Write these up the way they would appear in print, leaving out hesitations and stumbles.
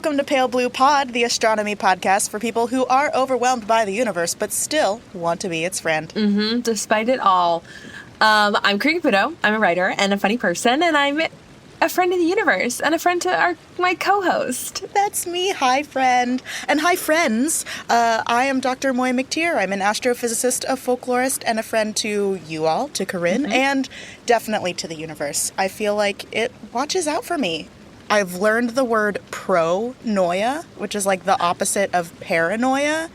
Welcome to Pale Blue Pod, the astronomy podcast for people who are overwhelmed by the universe but still want to be its friend. Despite it all. I'm Corinne Caputo. I'm a writer and a funny person, and I'm a friend of the universe and a friend to my co-host. That's me. Hi, friend. And hi, friends. I am Dr. Moiya McTier. I'm an astrophysicist, a folklorist, and a friend to you all, to Corinne, and definitely to the universe. I feel like it watches out for me. I've learned the word pronoia, which is like the opposite of paranoia.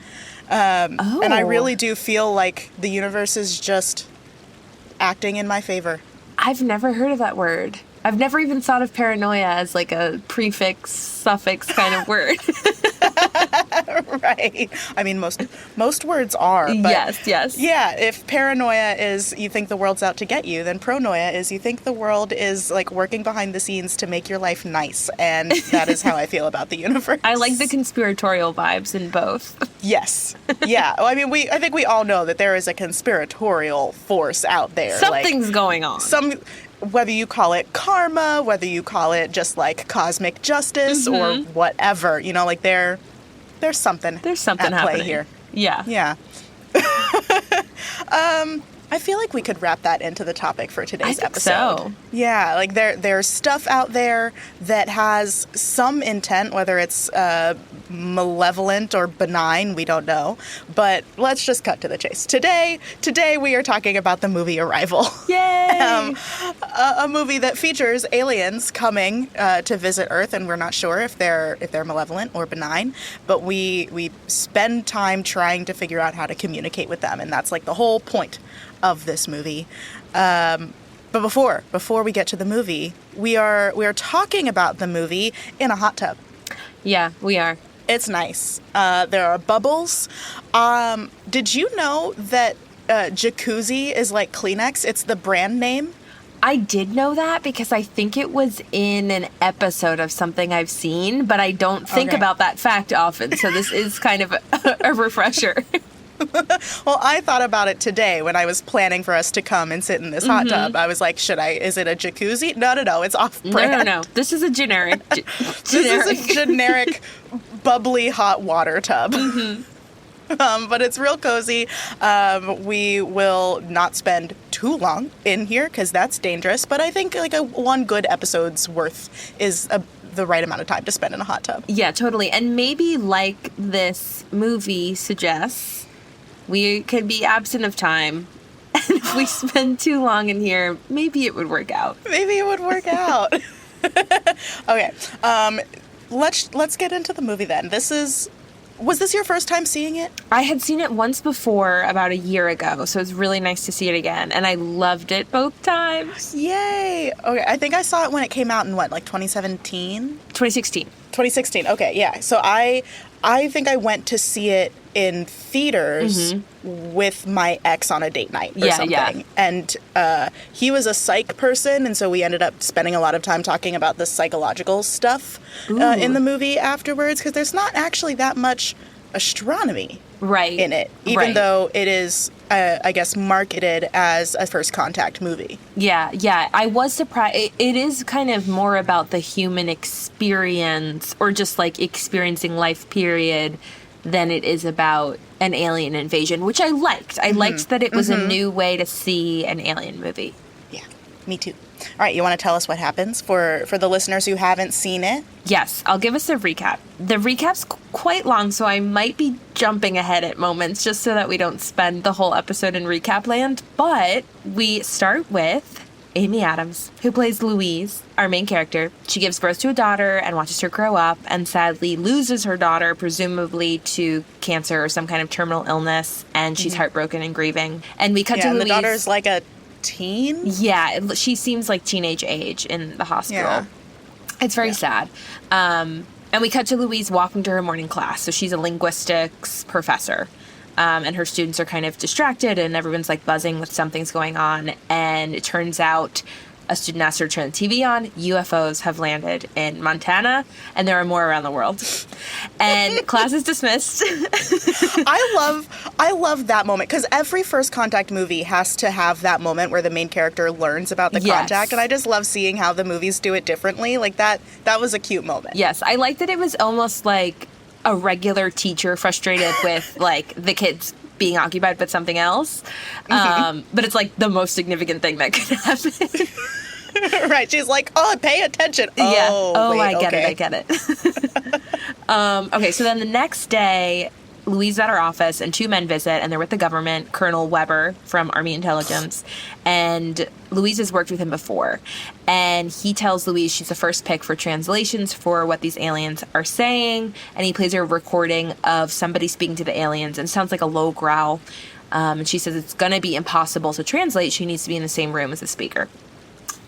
And I really do feel like the universe is just acting in my favor. I've never heard of that word. I've never even thought of paranoia as like a prefix, suffix kind of word. Right. I mean, most words are. But yes. Yeah, if paranoia is you think the world's out to get you, then pronoia is you think the world is like working behind the scenes to make your life nice. And that is how I feel about the universe. I like the conspiratorial vibes in both. Yes. Yeah. Well, I mean, I think we all know that there is a conspiratorial force out there. Something's going on. Whether you call it karma, whether you call it just like cosmic justice or whatever, you know, like there's something at happening. play here. Yeah. I feel like we could wrap that into the topic for today's episode. So. Yeah, like there's stuff out there that has some intent, whether it's malevolent or benign, we don't know. But let's just cut to the chase. Today we are talking about the movie Arrival. Yay! A movie that features aliens coming to visit Earth, and we're not sure if they're malevolent or benign, but we spend time trying to figure out how to communicate with them, and that's like the whole point of this movie. But before we get to the movie, we are talking about the movie in a hot tub. Yeah, we are. It's nice. There are bubbles. Did you know that Jacuzzi is like Kleenex? It's the brand name. I did know that because I think it was in an episode of something I've seen, but I don't think about that fact often. So this is kind of a refresher. Well, I thought about it today when I was planning for us to come and sit in this hot tub. I was like, is it a jacuzzi? No, it's off-brand. No. This is a generic. This is a generic bubbly hot water tub. But it's real cozy. We will not spend too long in here because that's dangerous. But I think like one good episode's worth is the right amount of time to spend in a hot tub. Yeah, totally. And maybe like this movie suggests, we could be absent of time. And if we spend too long in here, maybe it would work out. Okay. Let's get into the movie then. Was this your first time seeing it? I had seen it once before about a year ago, so it's really nice to see it again. And I loved it both times. Yay! Okay, I think I saw it when it came out in what, like 2017? 2016. 2016, okay, yeah. So I think I went to see it in theaters with my ex on a date night or something. Yeah. And he was a psych person, and so we ended up spending a lot of time talking about the psychological stuff in the movie afterwards, because there's not actually that much astronomy in it, even though it is, I guess, marketed as a first contact movie. Yeah. I was surprised. It is kind of more about the human experience, or just like experiencing life period, than it is about an alien invasion, which I liked. I liked that it was a new way to see an alien movie. Yeah, me too. All right, you want to tell us what happens for the listeners who haven't seen it? Yes, I'll give us a recap. The recap's quite long, so I might be jumping ahead at moments just so that we don't spend the whole episode in recap land. But we start with Amy Adams, who plays Louise, our main character. She gives birth to a daughter and watches her grow up, and sadly loses her daughter, presumably to cancer or some kind of terminal illness, and she's heartbroken and grieving. And we cut to Louise. And the daughter's like a teen? Yeah, she seems like teenage age in the hospital. Yeah. It's very sad. And we cut to Louise walking to her morning class. So she's a linguistics professor. And her students are kind of distracted, and everyone's like buzzing with something's going on. And it turns out A student asked her to turn the TV on. UFOs have landed in Montana, and there are more around the world. And class is dismissed. I love that moment, because every First Contact movie has to have that moment where the main character learns about the contact, and I just love seeing how the movies do it differently. Like, that was a cute moment. Yes, I like that it was almost like a regular teacher frustrated with, like, the kids being occupied with something else. But it's, like, the most significant thing that could happen. Right, she's like, oh, pay attention. Yeah. Oh, wait, I get it. Okay, so then the next day, Louise is at her office, and two men visit, and they're with the government, Colonel Weber from Army Intelligence, and Louise has worked with him before, and he tells Louise she's the first pick for translations for what these aliens are saying, and he plays her a recording of somebody speaking to the aliens, and it sounds like a low growl, and she says it's going to be impossible to translate. She needs to be in the same room as the speaker,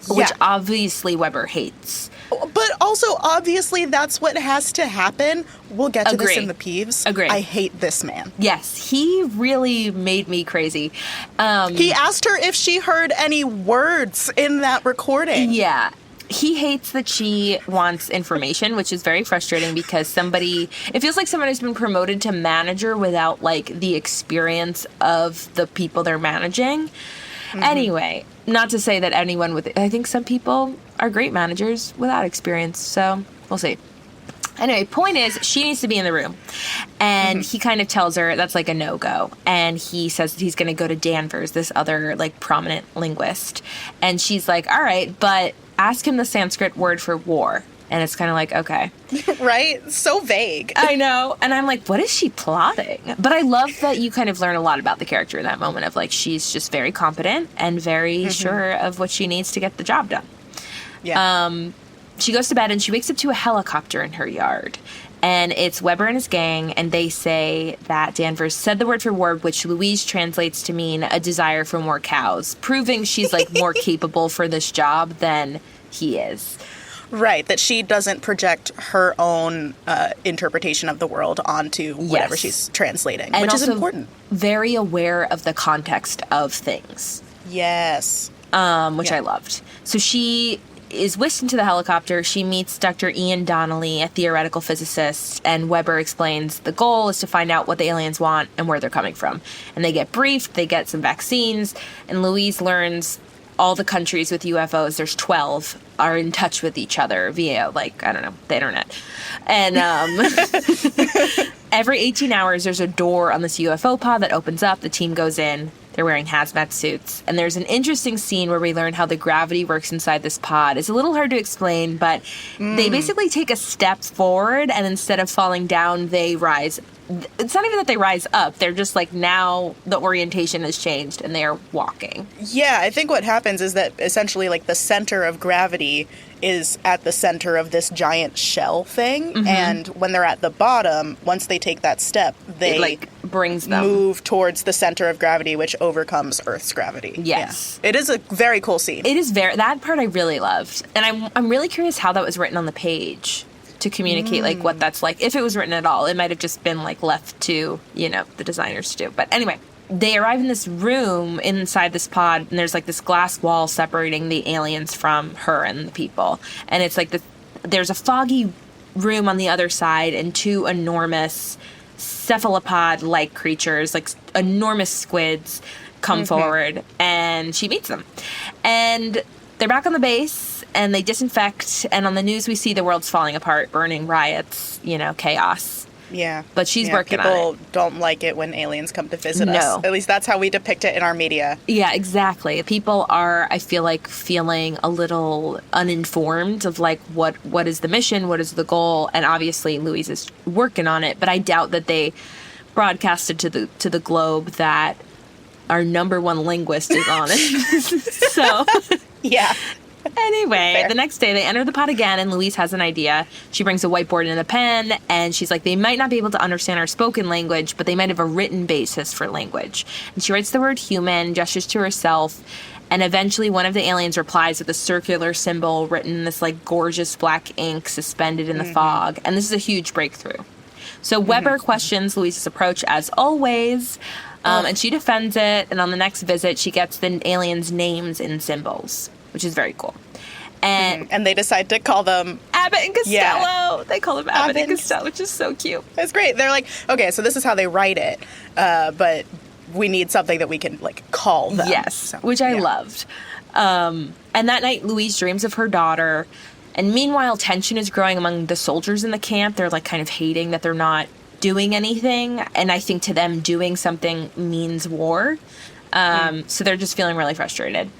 which obviously Weber hates. But also, obviously, that's what has to happen. We'll get to this in the peeves. Agree. I hate this man. Yes, he really made me crazy. He asked her if she heard any words in that recording. Yeah. He hates that she wants information, which is very frustrating because it feels like someone who's been promoted to manager without, like, the experience of the people they're managing. Anyway, not to say that I think some people are great managers without experience, so we'll see. Anyway, point is, she needs to be in the room. And he kind of tells her that's like a no-go. And he says that he's going to go to Danvers, this other, like, prominent linguist. And she's like, all right, but ask him the Sanskrit word for war. And it's kind of like, okay. Right? So vague. I know. And I'm like, what is she plotting? But I love that you kind of learn a lot about the character in that moment of, like, she's just very competent and very sure of what she needs to get the job done. Yeah. She goes to bed and she wakes up to a helicopter in her yard. And it's Weber and his gang, and they say that Danvers said the word for war, which Louise translates to mean a desire for more cows, proving she's, like, more capable for this job than he is. Right, that she doesn't project her own interpretation of the world onto whatever she's translating, and which is also important. Very aware of the context of things. Yes. Which I loved. So she is whisked into the helicopter. She meets Dr. Ian Donnelly, a theoretical physicist, and Weber explains the goal is to find out what the aliens want and where they're coming from. And they get briefed, they get some vaccines, and Louise learns all the countries with UFOs, there's 12, are in touch with each other via, like, I don't know, the internet. And every 18 hours, there's a door on this UFO pod that opens up. The team goes in. They're wearing hazmat suits. And there's an interesting scene where we learn how the gravity works inside this pod. It's a little hard to explain, but they basically take a step forward, and instead of falling down, they rise. It's not even that they rise up. They're just like, now the orientation has changed and they are walking. Yeah, I think what happens is that essentially, like, the center of gravity is at the center of this giant shell thing. And when they're at the bottom, once they take that step, they, it, like, brings them, move towards the center of gravity, which overcomes Earth's gravity. Yes. Yeah. It is a very cool scene. It is that part I really loved. And I'm really curious how that was written on the page to communicate, like, what that's like. If it was written at all, it might have just been, like, left to, you know, the designers to do. But anyway, they arrive in this room inside this pod, and there's, like, this glass wall separating the aliens from her and the people. And it's like there's a foggy room on the other side, and two enormous cephalopod-like creatures, like enormous squids, come forward, and she meets them. And they're back on the base, and they disinfect, and on the news we see the world's falling apart, burning, riots, you know, chaos. Yeah. But she's working on it. People don't like it when aliens come to visit us. At least that's how we depict it in our media. Yeah, exactly. People are, I feel like, feeling a little uninformed of, like, what is the mission, what is the goal, and obviously Louise is working on it, but I doubt that they broadcasted to the globe that our number one linguist is on it. So... Yeah. Anyway, Fair. The next day they enter the pod again, and Louise has an idea. She brings a whiteboard and a pen, and she's like, they might not be able to understand our spoken language, but they might have a written basis for language. And she writes the word human, gestures to herself, and eventually one of the aliens replies with a circular symbol written in this, like, gorgeous black ink suspended in the fog. And this is a huge breakthrough. So Weber questions Louise's approach as always, and she defends it, and on the next visit she gets the aliens' names in symbols. which is very cool. And they decide to call them Abbott and Costello. Yeah. They call them Abbott and Costello, which is so cute. That's great. They're like, okay, so this is how they write it, but we need something that we can, like, call them. Yes, so, which I loved. And that night, Louise dreams of her daughter. And meanwhile, tension is growing among the soldiers in the camp. They're, like, kind of hating that they're not doing anything. And I think to them, doing something means war. So they're just feeling really frustrated.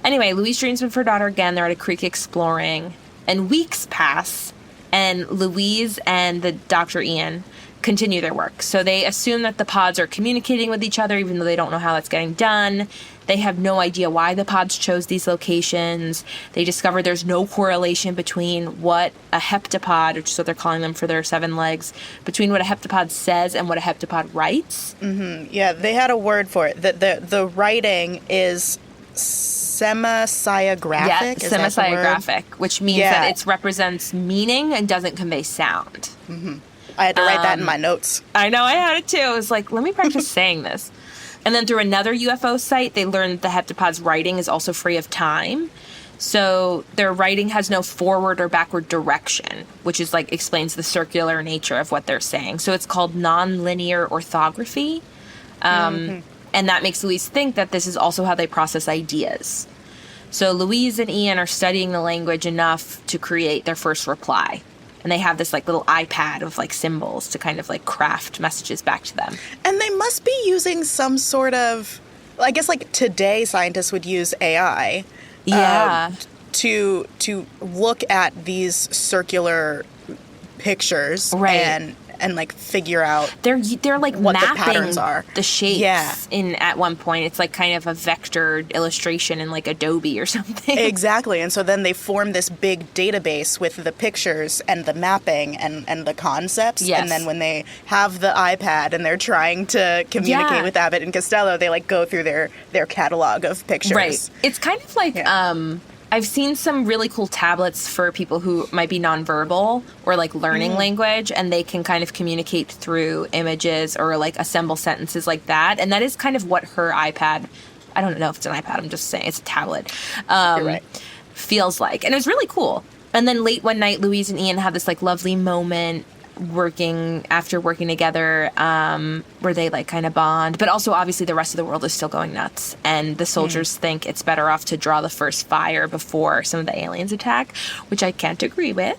Anyway, Louise dreams of her daughter again. They're at a creek exploring. And weeks pass, and Louise and the Dr. Ian continue their work. So they assume that the pods are communicating with each other, even though they don't know how that's getting done. They have no idea why the pods chose these locations. They discover there's no correlation between what a heptapod, which is what they're calling them for their 7 legs, between what a heptapod says and what a heptapod writes. Mm-hmm. Yeah, they had a word for it. The writing is semasiographic. Yeah, semasiographic, which means that it represents meaning and doesn't convey sound. Mm-hmm. I had to write that in my notes. I know, I had it too. I was like, let me practice saying this. And then through another UFO site, they learned that the heptapod's writing is also free of time. So their writing has no forward or backward direction, which is like explains the circular nature of what they're saying. So it's called nonlinear orthography. And that makes Louise think that this is also how they process ideas. So Louise and Ian are studying the language enough to create their first reply. And they have this like little iPad of like symbols to kind of like craft messages back to them. And they must be using some sort of, I guess like today scientists would use AI. To look at these circular pictures and like figure out they're like what mapping the patterns are. The shapes in at one point. It's like kind of a vectored illustration in like Adobe or something. Exactly. And so then they form this big database with the pictures and the mapping and the concepts. Yes. And then when they have the iPad and they're trying to communicate with Abbott and Costello, they like go through their catalog of pictures. Right. It's kind of like I've seen some really cool tablets for people who might be nonverbal or like learning language, and they can kind of communicate through images or like assemble sentences like that. And that is kind of what her iPad, I don't know if it's an iPad, I'm just saying it's a tablet, feels like. And it was really cool. And then late one night, Louise and Ian have this like lovely moment working together where they like kind of bond, but also obviously the rest of the world is still going nuts, and the soldiers think it's better off to draw the first fire before some of the aliens attack, which I can't agree with.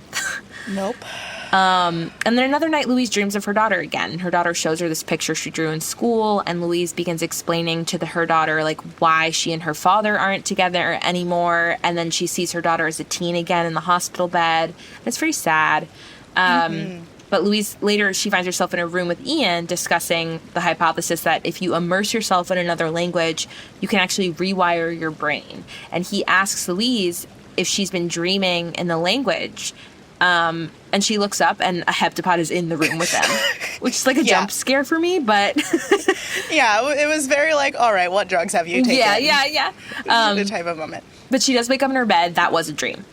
Nope. And then another night, Louise dreams of her daughter again. Her daughter shows her this picture she drew in school, and Louise begins explaining to her daughter like why she and her father aren't together anymore, and then she sees her daughter as a teen again in the hospital bed. It's very sad. But Louise, later, she finds herself in a room with Ian discussing the hypothesis that if you immerse yourself in another language, you can actually rewire your brain. And he asks Louise if she's been dreaming in the language. And she looks up, and a heptapod is in the room with them, which is like a jump scare for me, but... it was very like, all right, what drugs have you taken? Yeah. The type of moment. But she does wake up in her bed. That was a dream.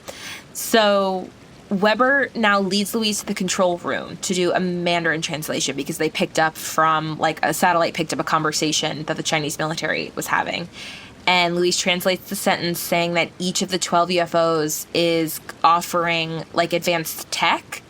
So... Weber now leads Louise to the control room to do a Mandarin translation because they picked up from, like, a satellite picked up a conversation that the Chinese military was having. And Louise translates the sentence saying that each of the 12 UFOs is offering, like, advanced tech,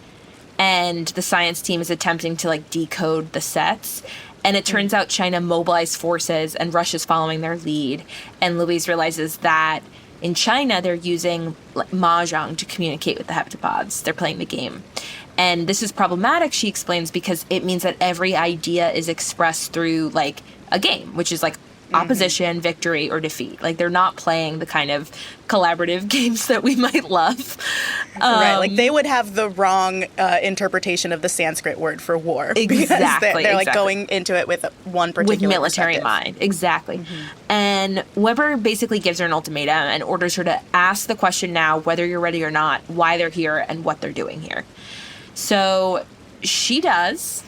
and the science team is attempting to, like, decode the sets. And it turns out China mobilized forces and Russia's following their lead. And Louise realizes that in China, they're using mahjong to communicate with the heptapods. They're playing the game. And this is problematic, she explains, because it means that every idea is expressed through, like, a game, which is, like, opposition, victory, or defeat. Like, they're not playing the kind of collaborative games that we might love. Right, like, they would have the wrong interpretation of the Sanskrit word for war. Exactly. They're like, going into it with one particular with military mind. Exactly. And Weber basically gives her an ultimatum and orders her to ask the question now, whether you're ready or not, why they're here, and what they're doing here. So she does,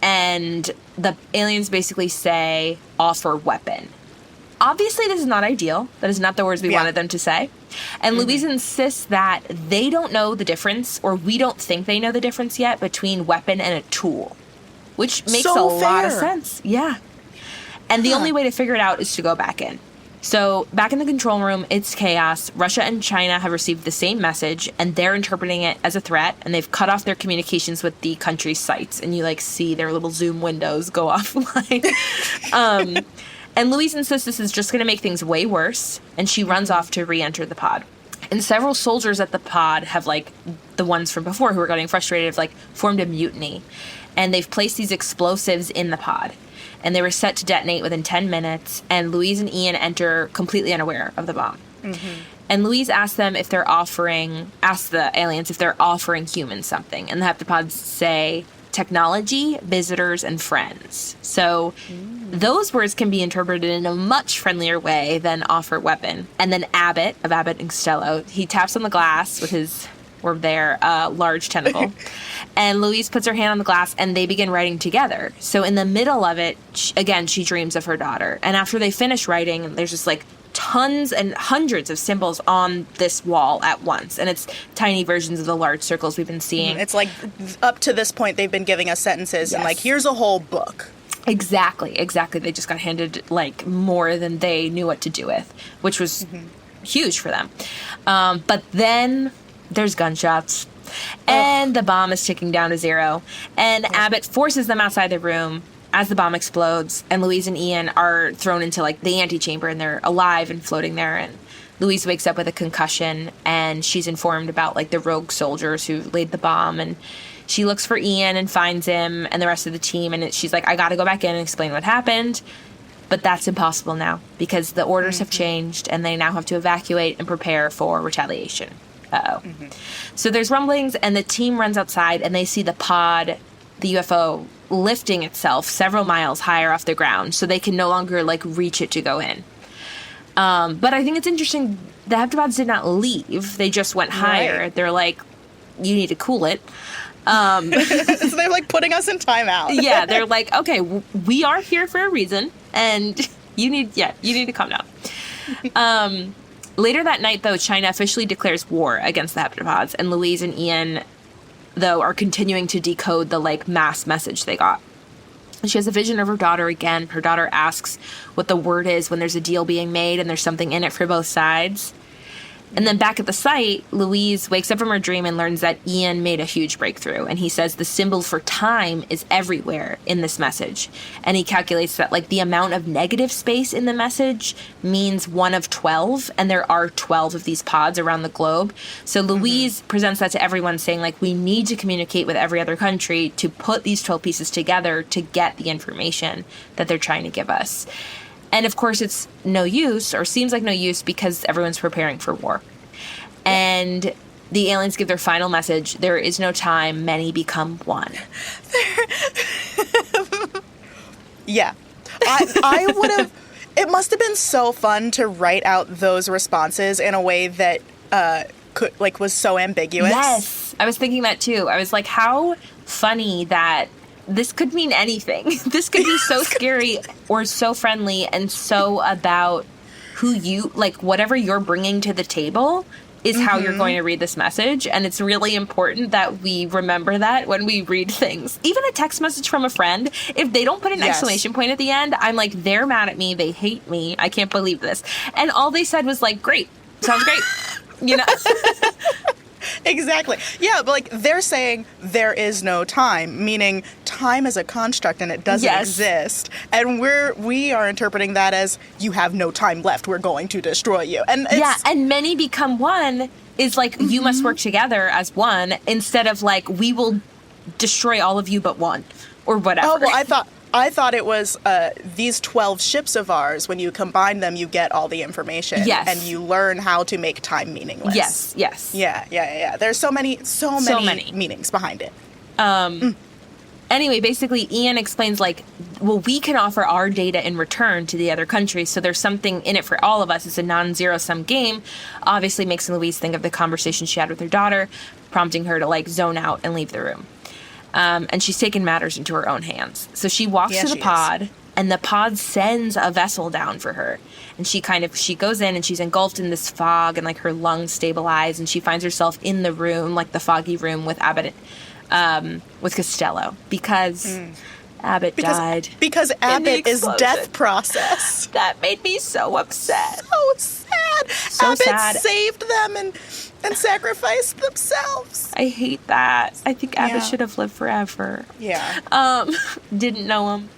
and the aliens basically say, offer weapon. Obviously, this is not ideal. That is not the words we wanted them to say. And Louise insists that they don't know the difference, or we don't think they know the difference yet, between weapon and a tool. Which makes a lot of sense. Yeah. And the only way to figure it out is to go back in. So back in the control room, it's chaos. Russia and China have received the same message, and they're interpreting it as a threat, and they've cut off their communications with the country's sites, and you, like, see their little Zoom windows go offline. And Louise insists this is just going to make things way worse, and she runs off to re-enter the pod. And several soldiers at the pod have, like, the ones from before who were getting frustrated, have, like, formed a mutiny. And they've placed these explosives in the pod. And they were set to detonate within 10 minutes, and Louise and Ian enter completely unaware of the bomb. Mm-hmm. And Louise asks the aliens if they're offering humans something. And the heptapods say, technology, visitors, and friends. So those words can be interpreted in a much friendlier way than offer weapon. And then Abbott, of Abbott and Costello, he taps on the glass with his, or their, large tentacle. And Louise puts her hand on the glass, and they begin writing together. So in the middle of it, she dreams of her daughter. And after they finish writing, there's just, like, tons and hundreds of symbols on this wall at once. And it's tiny versions of the large circles we've been seeing. It's like, up to this point, they've been giving us sentences, and, like, here's a whole book. Exactly. They just got handed, like, more than they knew what to do with, which was huge for them. But then there's gunshots. And the bomb is ticking down to 0. And Abbott forces them outside the room as the bomb explodes. And Louise and Ian are thrown into, like, the antechamber, and they're alive and floating there. And Louise wakes up with a concussion, and she's informed about, like, the rogue soldiers who laid the bomb. And she looks for Ian and finds him and the rest of the team. And she's like, I got to go back in and explain what happened. But that's impossible now because the orders have changed, and they now have to evacuate and prepare for retaliation. So there's rumblings, and the team runs outside, and they see the pod, the UFO, lifting itself several miles higher off the ground, so they can no longer, like, reach it to go in. But I think it's interesting, the heptapods did not leave. They just went higher. Right. They're like, you need to cool it. So they're, like, putting us in timeout. Yeah, they're like, okay, we are here for a reason, and you need to calm down. Later that night, though, China officially declares war against the heptapods, and Louise and Ian, though, are continuing to decode the, like, mass message they got. And she has a vision of her daughter again. Her daughter asks what the word is when there's a deal being made and there's something in it for both sides. And then back at the site, Louise wakes up from her dream and learns that Ian made a huge breakthrough. And he says the symbol for time is everywhere in this message. And he calculates that, like, the amount of negative space in the message means 1 of 12. And there are 12 of these pods around the globe. So Louise presents that to everyone, saying, like, we need to communicate with every other country to put these 12 pieces together to get the information that they're trying to give us. And, of course, it's no use, or seems like no use, because everyone's preparing for war. And the aliens give their final message, there is no time, many become one. Yeah. I would have... It must have been so fun to write out those responses in a way that was so ambiguous. Yes. I was thinking that, too. I was like, how funny that... This could mean anything. This could be so scary or so friendly and so about who you, like, whatever you're bringing to the table is how you're going to read this message. And it's really important that we remember that when we read things. Even a text message from a friend, if they don't put an exclamation point at the end, I'm like, they're mad at me. They hate me. I can't believe this. And all they said was like, great. Sounds great. You know? Exactly. Yeah, but, like, they're saying there is no time, meaning time is a construct and it doesn't exist. And we are interpreting that as you have no time left. We're going to destroy you. And and many become one is like you must work together as one instead of like we will destroy all of you but one or whatever. Oh, well, I thought it was these 12 ships of ours, when you combine them, you get all the information. Yes. And you learn how to make time meaningless. Yes. Yeah. There's so many meanings behind it. Anyway, basically, Ian explains, like, well, we can offer our data in return to the other countries, so there's something in it for all of us. It's a non-zero-sum game. Obviously makes Louise think of the conversation she had with her daughter, prompting her to, like, zone out and leave the room. And she's taken matters into her own hands. So she walks to the pod, and the pod sends a vessel down for her. And she goes in, and she's engulfed in this fog, and, like, her lungs stabilize, and she finds herself in the room, like the foggy room with Abbott, with Costello. Because Abbott died. Because Abbott is death process. That made me so upset. So sad. So Abbott sad. saved them and sacrificed themselves. I hate that. I think Abbott should have lived forever. Yeah. Didn't know him.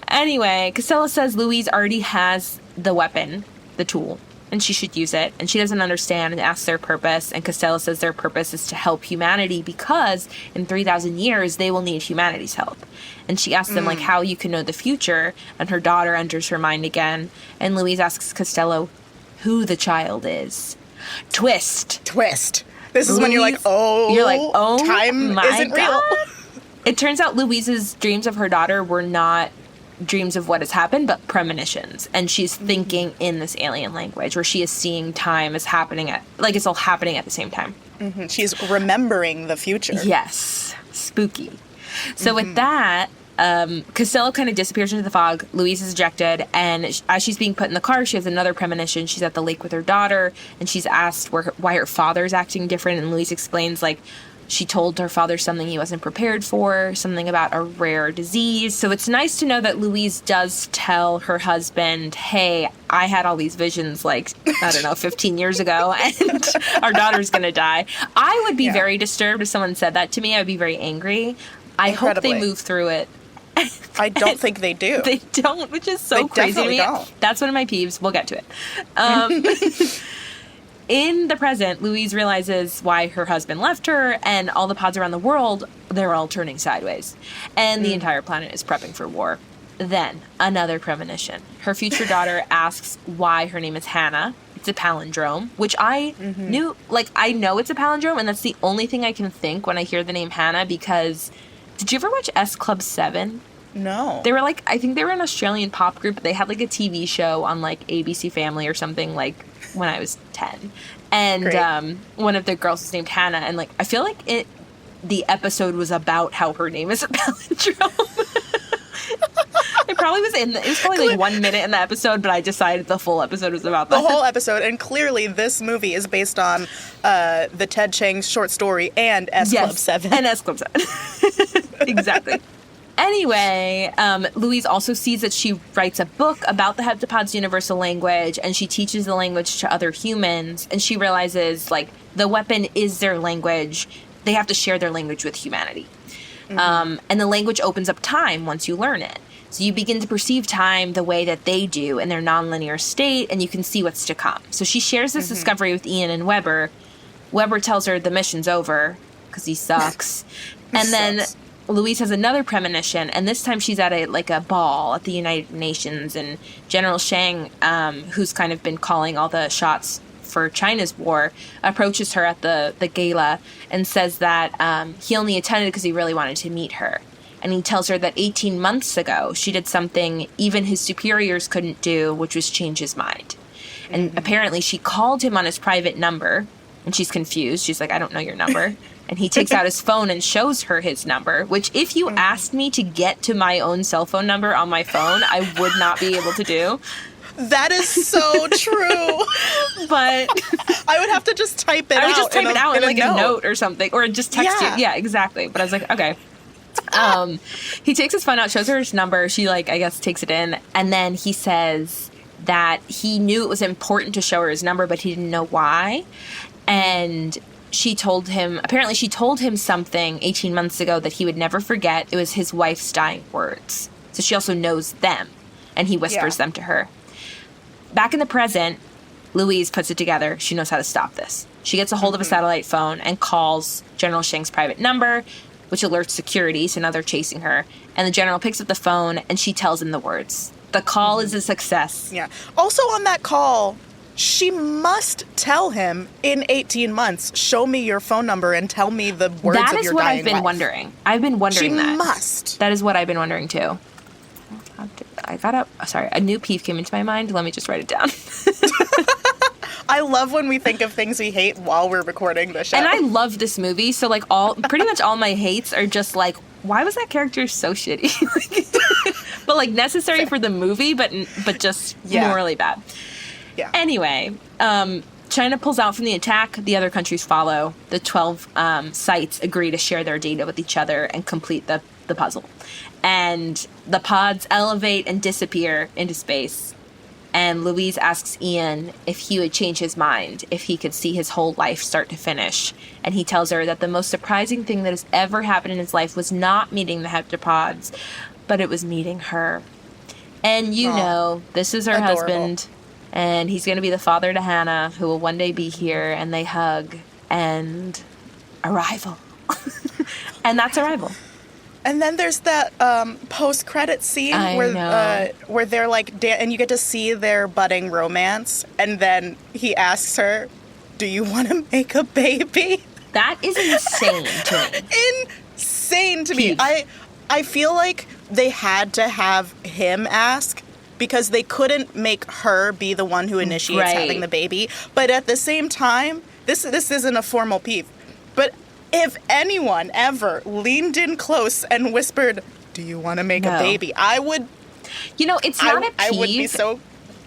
Anyway, Costello says Louise already has the weapon, the tool, and she should use it. And she doesn't understand and asks their purpose. And Costello says their purpose is to help humanity because in 3,000 years, they will need humanity's help. And she asks them, like, how you can know the future. And her daughter enters her mind again. And Louise asks Costello who the child is. Twist. This is when you're like, oh, time isn't real. It turns out Louise's dreams of her daughter were not dreams of what has happened, but premonitions. And she's thinking in this alien language where she is seeing time as happening it's all happening at the same time. Mm-hmm. She's remembering the future. Yes. Spooky. So with that, Costello kind of disappears into the fog. Louise is ejected, and as she's being put in the car, she has another premonition. She's at the lake with her daughter, and she's asked why her father is acting different, and Louise explains, like, she told her father something he wasn't prepared for, something about a rare disease. So it's nice to know that Louise does tell her husband, hey, I had all these visions, 15 years ago, and our daughter's going to die. I would be very disturbed if someone said that to me. I would be very angry. I hope they move through it. I don't think they do. They don't, which is so crazy to me. Don't. That's one of my peeves. We'll get to it. In the present, Louise realizes why her husband left her, and all the pods around the world, they're all turning sideways. And the entire planet is prepping for war. Then, another premonition. Her future daughter asks why her name is Hannah. It's a palindrome, which I knew, I know it's a palindrome, and that's the only thing I can think when I hear the name Hannah, because did you ever watch S Club 7? No. They were I think they were an Australian pop group, but they had a TV show on ABC Family or something when I was 10. And one of the girls was named Hannah, and I feel like the episode was about how her name is a palindrome. It was probably 1 minute in the episode, but I decided the full episode was about that. The whole episode, and clearly this movie is based on the Ted Chiang short story and S Club 7. And S Club 7. Exactly. Anyway, Louise also sees that she writes a book about the heptapods' universal language, and she teaches the language to other humans, and she realizes, the weapon is their language. They have to share their language with humanity. And the language opens up time once you learn it. So you begin to perceive time the way that they do in their nonlinear state, and you can see what's to come. So she shares this discovery with Ian and Weber. Weber tells her the mission's over, because he sucks. And then Louise has another premonition, and this time she's at a ball at the United Nations, and General Shang, who's kind of been calling all the shots for China's war, approaches her at the gala and says that he only attended because he really wanted to meet her. And he tells her that 18 months ago, she did something even his superiors couldn't do, which was change his mind. And apparently she called him on his private number, and she's confused. She's like, I don't know your number. And he takes out his phone and shows her his number, which if you asked me to get to my own cell phone number on my phone, I would not be able to do. That is so true. But I would have to just type it out. I would just type it out in a note or something, or just text you. Yeah, exactly. But I was like, okay. He takes his phone out, shows her his number. She, I guess, takes it in. And then he says that he knew it was important to show her his number, but he didn't know why. And she told him something 18 months ago that he would never forget. It was his wife's dying words. So she also knows them. And he whispers them to her. Back in the present, Louise puts it together. She knows how to stop this. She gets a hold of a satellite phone and calls General Shang's private number, which alerts security, so now they're chasing her. And the general picks up the phone, and she tells him the words. The call is a success. Yeah. Also on that call, she must tell him in 18 months, show me your phone number and tell me the words of your dying wife. That is what I've been wondering. I've been wondering that. She must. That is what I've been wondering, too. A new peeve came into my mind. Let me just write it down. I love when we think of things we hate while we're recording the show. And I love this movie, so pretty much all my hates are just why was that character so shitty? But necessary for the movie, but just morally bad. Yeah. Anyway, China pulls out from the attack. The other countries follow. The 12 sites agree to share their data with each other and complete the the puzzle. And the pods elevate and disappear into space. And Louise asks Ian if he would change his mind, if he could see his whole life start to finish. And he tells her that the most surprising thing that has ever happened in his life was not meeting the heptapods, but it was meeting her. And you know, this is her adorable husband, and he's going to be the father to Hannah, who will one day be here, and they hug, and Arrival. And that's Arrival. And then there's that post-credit scene where they're like, and you get to see their budding romance, and then he asks her, "Do you want to make a baby?" That is insane to me. Insane to me. I feel like they had to have him ask because they couldn't make her be the one who initiates having the baby. But at the same time, this isn't a formal peeve. But if anyone ever leaned in close and whispered, "Do you want to make a baby?" I would... You know, it's not a peeve. I would be so...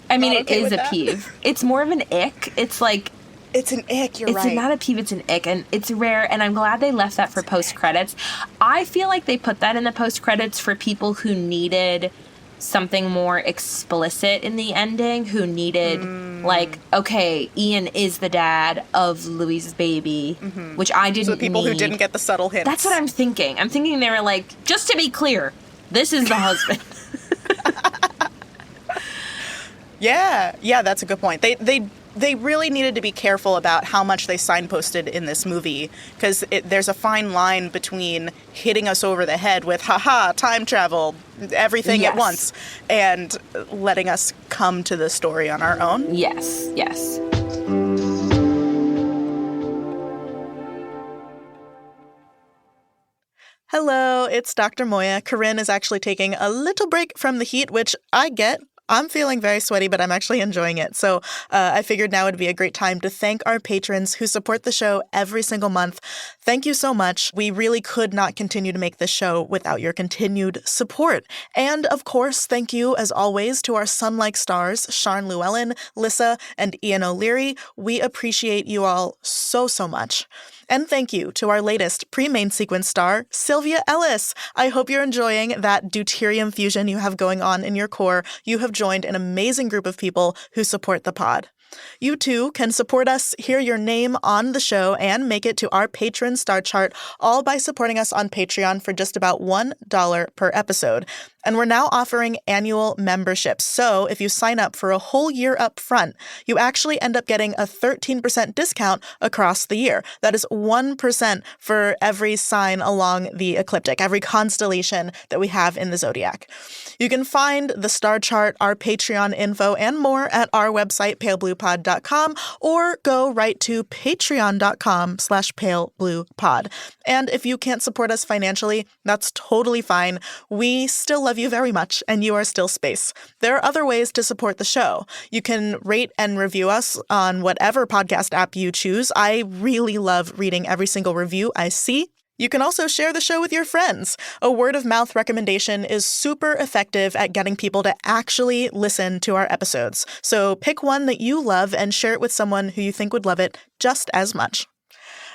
I mean, it is a peeve. It's more of an ick. It's like... It's an ick, you're right. It's not a peeve, it's an ick, and it's rare, and I'm glad they left that for post-credits. I feel like they put that in the post-credits for people who needed something more explicit in the ending, who needed, like, okay, Ian is the dad of Louise's baby, which I didn't need. So the people who didn't get the subtle hints. That's what I'm thinking. I'm thinking they were like, just to be clear, this is the husband. Yeah, that's a good point. They really needed to be careful about how much they signposted in this movie, because there's a fine line between hitting us over the head with, haha, time travel, everything at once, and letting us come to the story on our own. Yes. Hello, it's Dr. Moiya. Corinne is actually taking a little break from the heat, which I get. I'm feeling very sweaty, but I'm actually enjoying it. So I figured now would be a great time to thank our patrons who support the show every single month. Thank you so much. We really could not continue to make this show without your continued support. And of course, thank you, as always, to our sun-like stars, Sharn Llewellyn, Lissa, and Ian O'Leary. We appreciate you all so, so much. And thank you to our latest pre-main sequence star, Sylvia Ellis. I hope you're enjoying that deuterium fusion you have going on in your core. You have joined an amazing group of people who support the pod. You too can support us, hear your name on the show, and make it to our patron star chart, all by supporting us on Patreon for just about $1 per episode. And we're now offering annual memberships. So if you sign up for a whole year up front, you actually end up getting a 13% discount across the year. That is 1% for every sign along the ecliptic, every constellation that we have in the zodiac. You can find the star chart, our Patreon info, and more at our website, palebluepod.com, or go right to patreon.com/palebluepod. And if you can't support us financially, that's totally fine. We still love you very much, and you are still space. There are other ways to support the show. You can rate and review us on whatever podcast app you choose. I really love reading every single review I see. You can also share the show with your friends. A word-of-mouth recommendation is super effective at getting people to actually listen to our episodes. So pick one that you love and share it with someone who you think would love it just as much.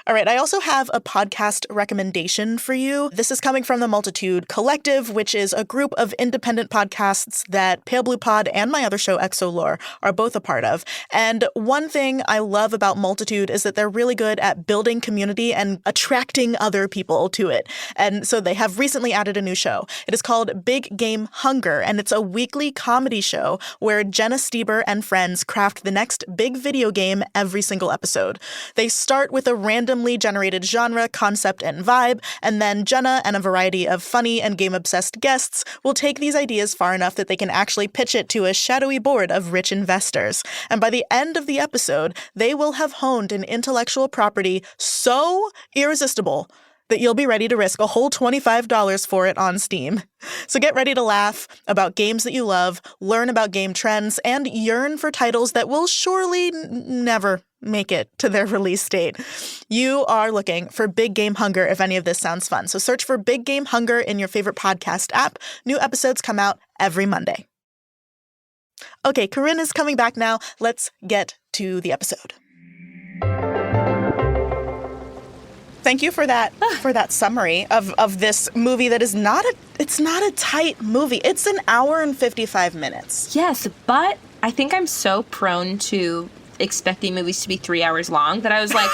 All right, I also have a podcast recommendation for you. This is coming from the Multitude Collective, which is a group of independent podcasts that Pale Blue Pod and my other show, Exolore, are both a part of. And one thing I love about Multitude is that they're really good at building community and attracting other people to it. And so they have recently added a new show. It is called Big Game Hunger, and it's a weekly comedy show where Jenna Stieber and friends craft the next big video game every single episode. They start with a randomly generated genre, concept, and vibe, and then Jenna and a variety of funny and game-obsessed guests will take these ideas far enough that they can actually pitch it to a shadowy board of rich investors. And by the end of the episode, they will have honed an intellectual property so irresistible that you'll be ready to risk a whole $25 for it on Steam. So get ready to laugh about games that you love, learn about game trends, and yearn for titles that will surely never make it to their release date. You are looking for Big Game Hunger if any of this sounds fun. So search for Big Game Hunger in your favorite podcast app. New episodes come out every Monday. Okay, Corinne is coming back now. Let's get to the episode. thank you for that summary of this movie that is not a tight movie. It's an hour and 55 minutes. Yes, but I think I'm so prone to expecting movies to be 3 hours long that I was like,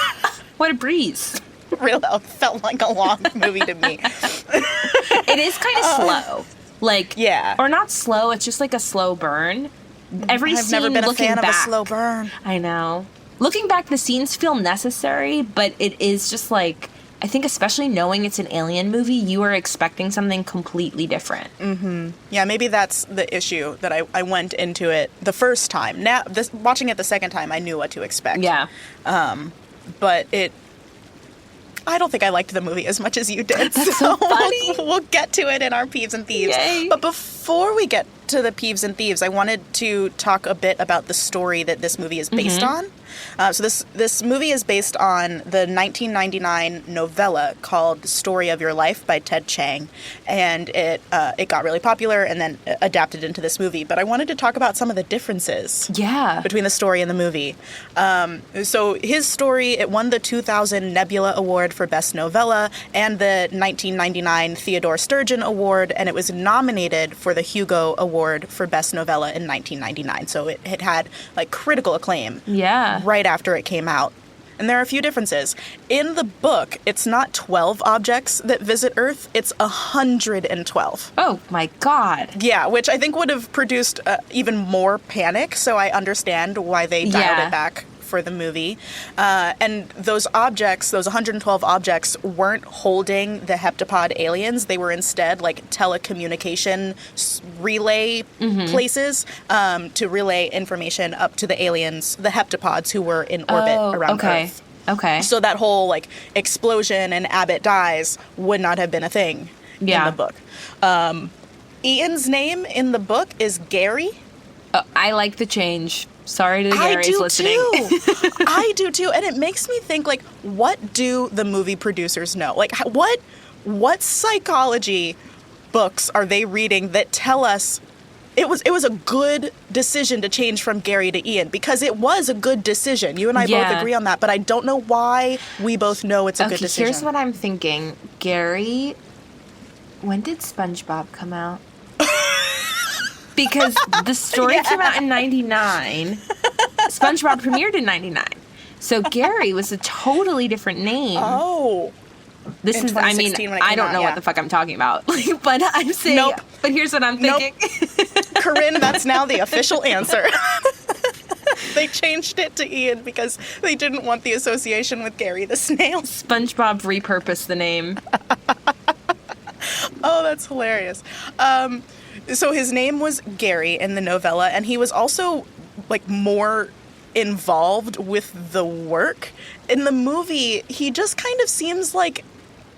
what a breeze. Real felt like a long movie to me. It is kind of slow. Like, yeah. Or not slow, it's just like a slow burn. Every I've scene never been a looking fan back, of a slow burn. I know. Looking back, the scenes feel necessary, but it is just like, I think especially knowing it's an alien movie, you are expecting something completely different. Mm-hmm. Yeah, maybe that's the issue, that I went into it the first time. Now, watching it the second time, I knew what to expect. Yeah. But I don't think I liked the movie as much as you did. That's so funny. We'll get to it in our Peeves and Thieves. Yay. But before we get to the Peeves and Thieves, I wanted to talk a bit about the story that this movie is based on. So this movie is based on the 1999 novella called Story of Your Life by Ted Chiang, and it got really popular and then adapted into this movie. But I wanted to talk about some of the differences between the story and the movie. So his story, it won the 2000 Nebula Award for Best Novella and the 1999 Theodore Sturgeon Award, and it was nominated for the Hugo Award for Best Novella in 1999. So it had like critical acclaim. Yeah. Right after it came out. And there are a few differences. In the book, it's not 12 objects that visit Earth, it's 112. Oh my God. Yeah, which I think would have produced even more panic, so I understand why they dialed it back for the movie. And those objects, those 112 objects, weren't holding the heptapod aliens. They were instead like telecommunication relay places to relay information up to the aliens, the heptapods who were in orbit around Earth. Okay. So that whole like explosion and Abbott dies would not have been a thing in the book. Ian's name in the book is Gary. I like the change. Sorry to the Garys listening. I do too. And it makes me think, like, what do the movie producers know? Like, what psychology books are they reading that tell us it was a good decision to change from Gary to Ian? Because it was a good decision. You and I both agree on that, but I don't know why we both know it's a good decision. Here's what I'm thinking. Gary, when did SpongeBob come out? Because the story came out in 99. SpongeBob premiered in 99. So Gary was a totally different name. Oh. This is, I mean, I don't know what the fuck I'm talking about. But I'm saying, but here's what I'm thinking. Corinne, that's now the official answer. They changed it to Ian because they didn't want the association with Gary the snail. SpongeBob repurposed the name. Oh, that's hilarious. So his name was Gary in the novella, and he was also like more involved with the work. In the movie, he just kind of seems like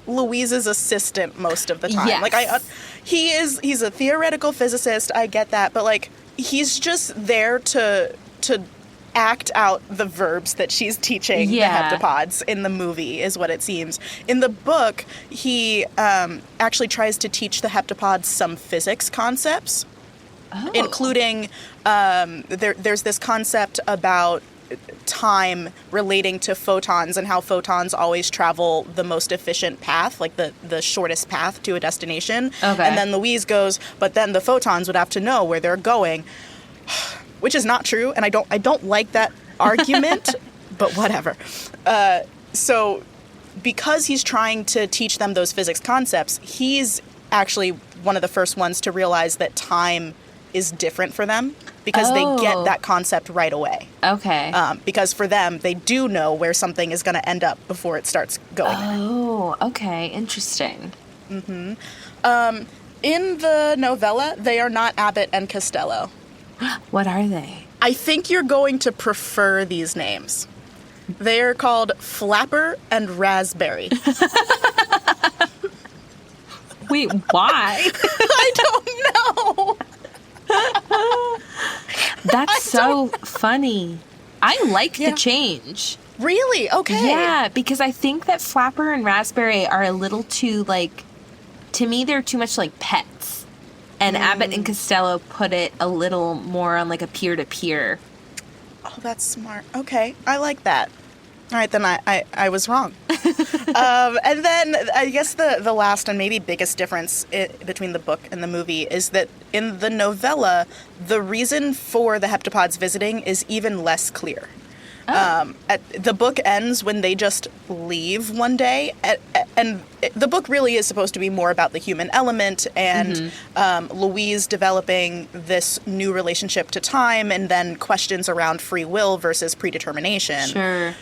Louise's assistant most of the time. Yes. Like he's a theoretical physicist, I get that, but like he's just there to act out the verbs that she's teaching the heptapods in the movie, is what it seems. In the book, he actually tries to teach the heptapods some physics concepts, including there's this concept about time relating to photons and how photons always travel the most efficient path, like the shortest path to a destination. Okay. And then Louise goes, but then the photons would have to know where they're going. Which is not true, and I don't like that argument, but whatever. So because he's trying to teach them those physics concepts, he's actually one of the first ones to realize that time is different for them because they get that concept right away. Okay. Because for them, they do know where something is going to end up before it starts going. Oh, okay. Interesting. Mm-hmm. In the novella, they are not Abbott and Costello. What are they? I think you're going to prefer these names. They are called Flapper and Raspberry. Wait, why? I don't know. That's so funny. I like the change. Really? Okay. Yeah, because I think that Flapper and Raspberry are a little too, like, to me, they're too much like pets. And Abbott and Costello put it a little more on like a peer-to-peer. Oh, that's smart. Okay, I like that. All right, then I was wrong. And then I guess the last and maybe biggest difference between the book and the movie is that in the novella, the reason for the heptapods visiting is even less clear. Oh. The book ends when they just leave one day, and the book really is supposed to be more about the human element and Louise developing this new relationship to time, and then questions around free will versus predetermination. Sure.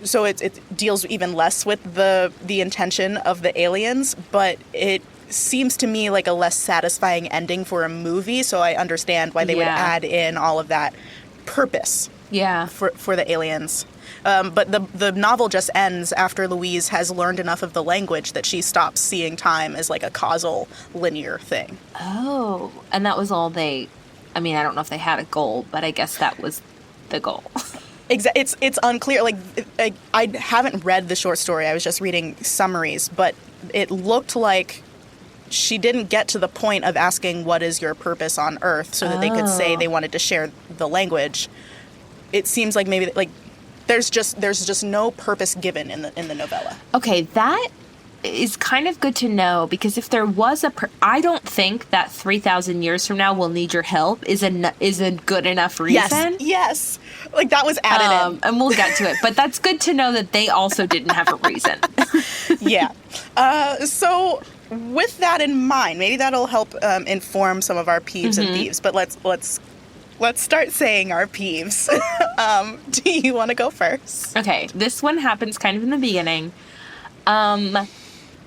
So it deals even less with the intention of the aliens, but it seems to me like a less satisfying ending for a movie, so I understand why they would add in all of that purpose for the aliens. But the novel just ends after Louise has learned enough of the language that she stops seeing time as like a causal, linear thing. Oh, and that was all they... I mean, I don't know if they had a goal, but I guess that was the goal. It's unclear. Like, I haven't read the short story. I was just reading summaries, but it looked like she didn't get to the point of asking what is your purpose on Earth so that they could say they wanted to share the language. It seems like maybe like there's just no purpose given in the novella. Okay, that is kind of good to know, because if there was I don't think that 3,000 years from now we'll need your help is a good enough reason. Yes. Like that was added in. And we'll get to it, but that's good to know that they also didn't have a reason. Yeah. So with that in mind, maybe that'll help inform some of our peeves and thieves. But let's start saying our peeves. Do you want to go first? Okay, this one happens kind of in the beginning.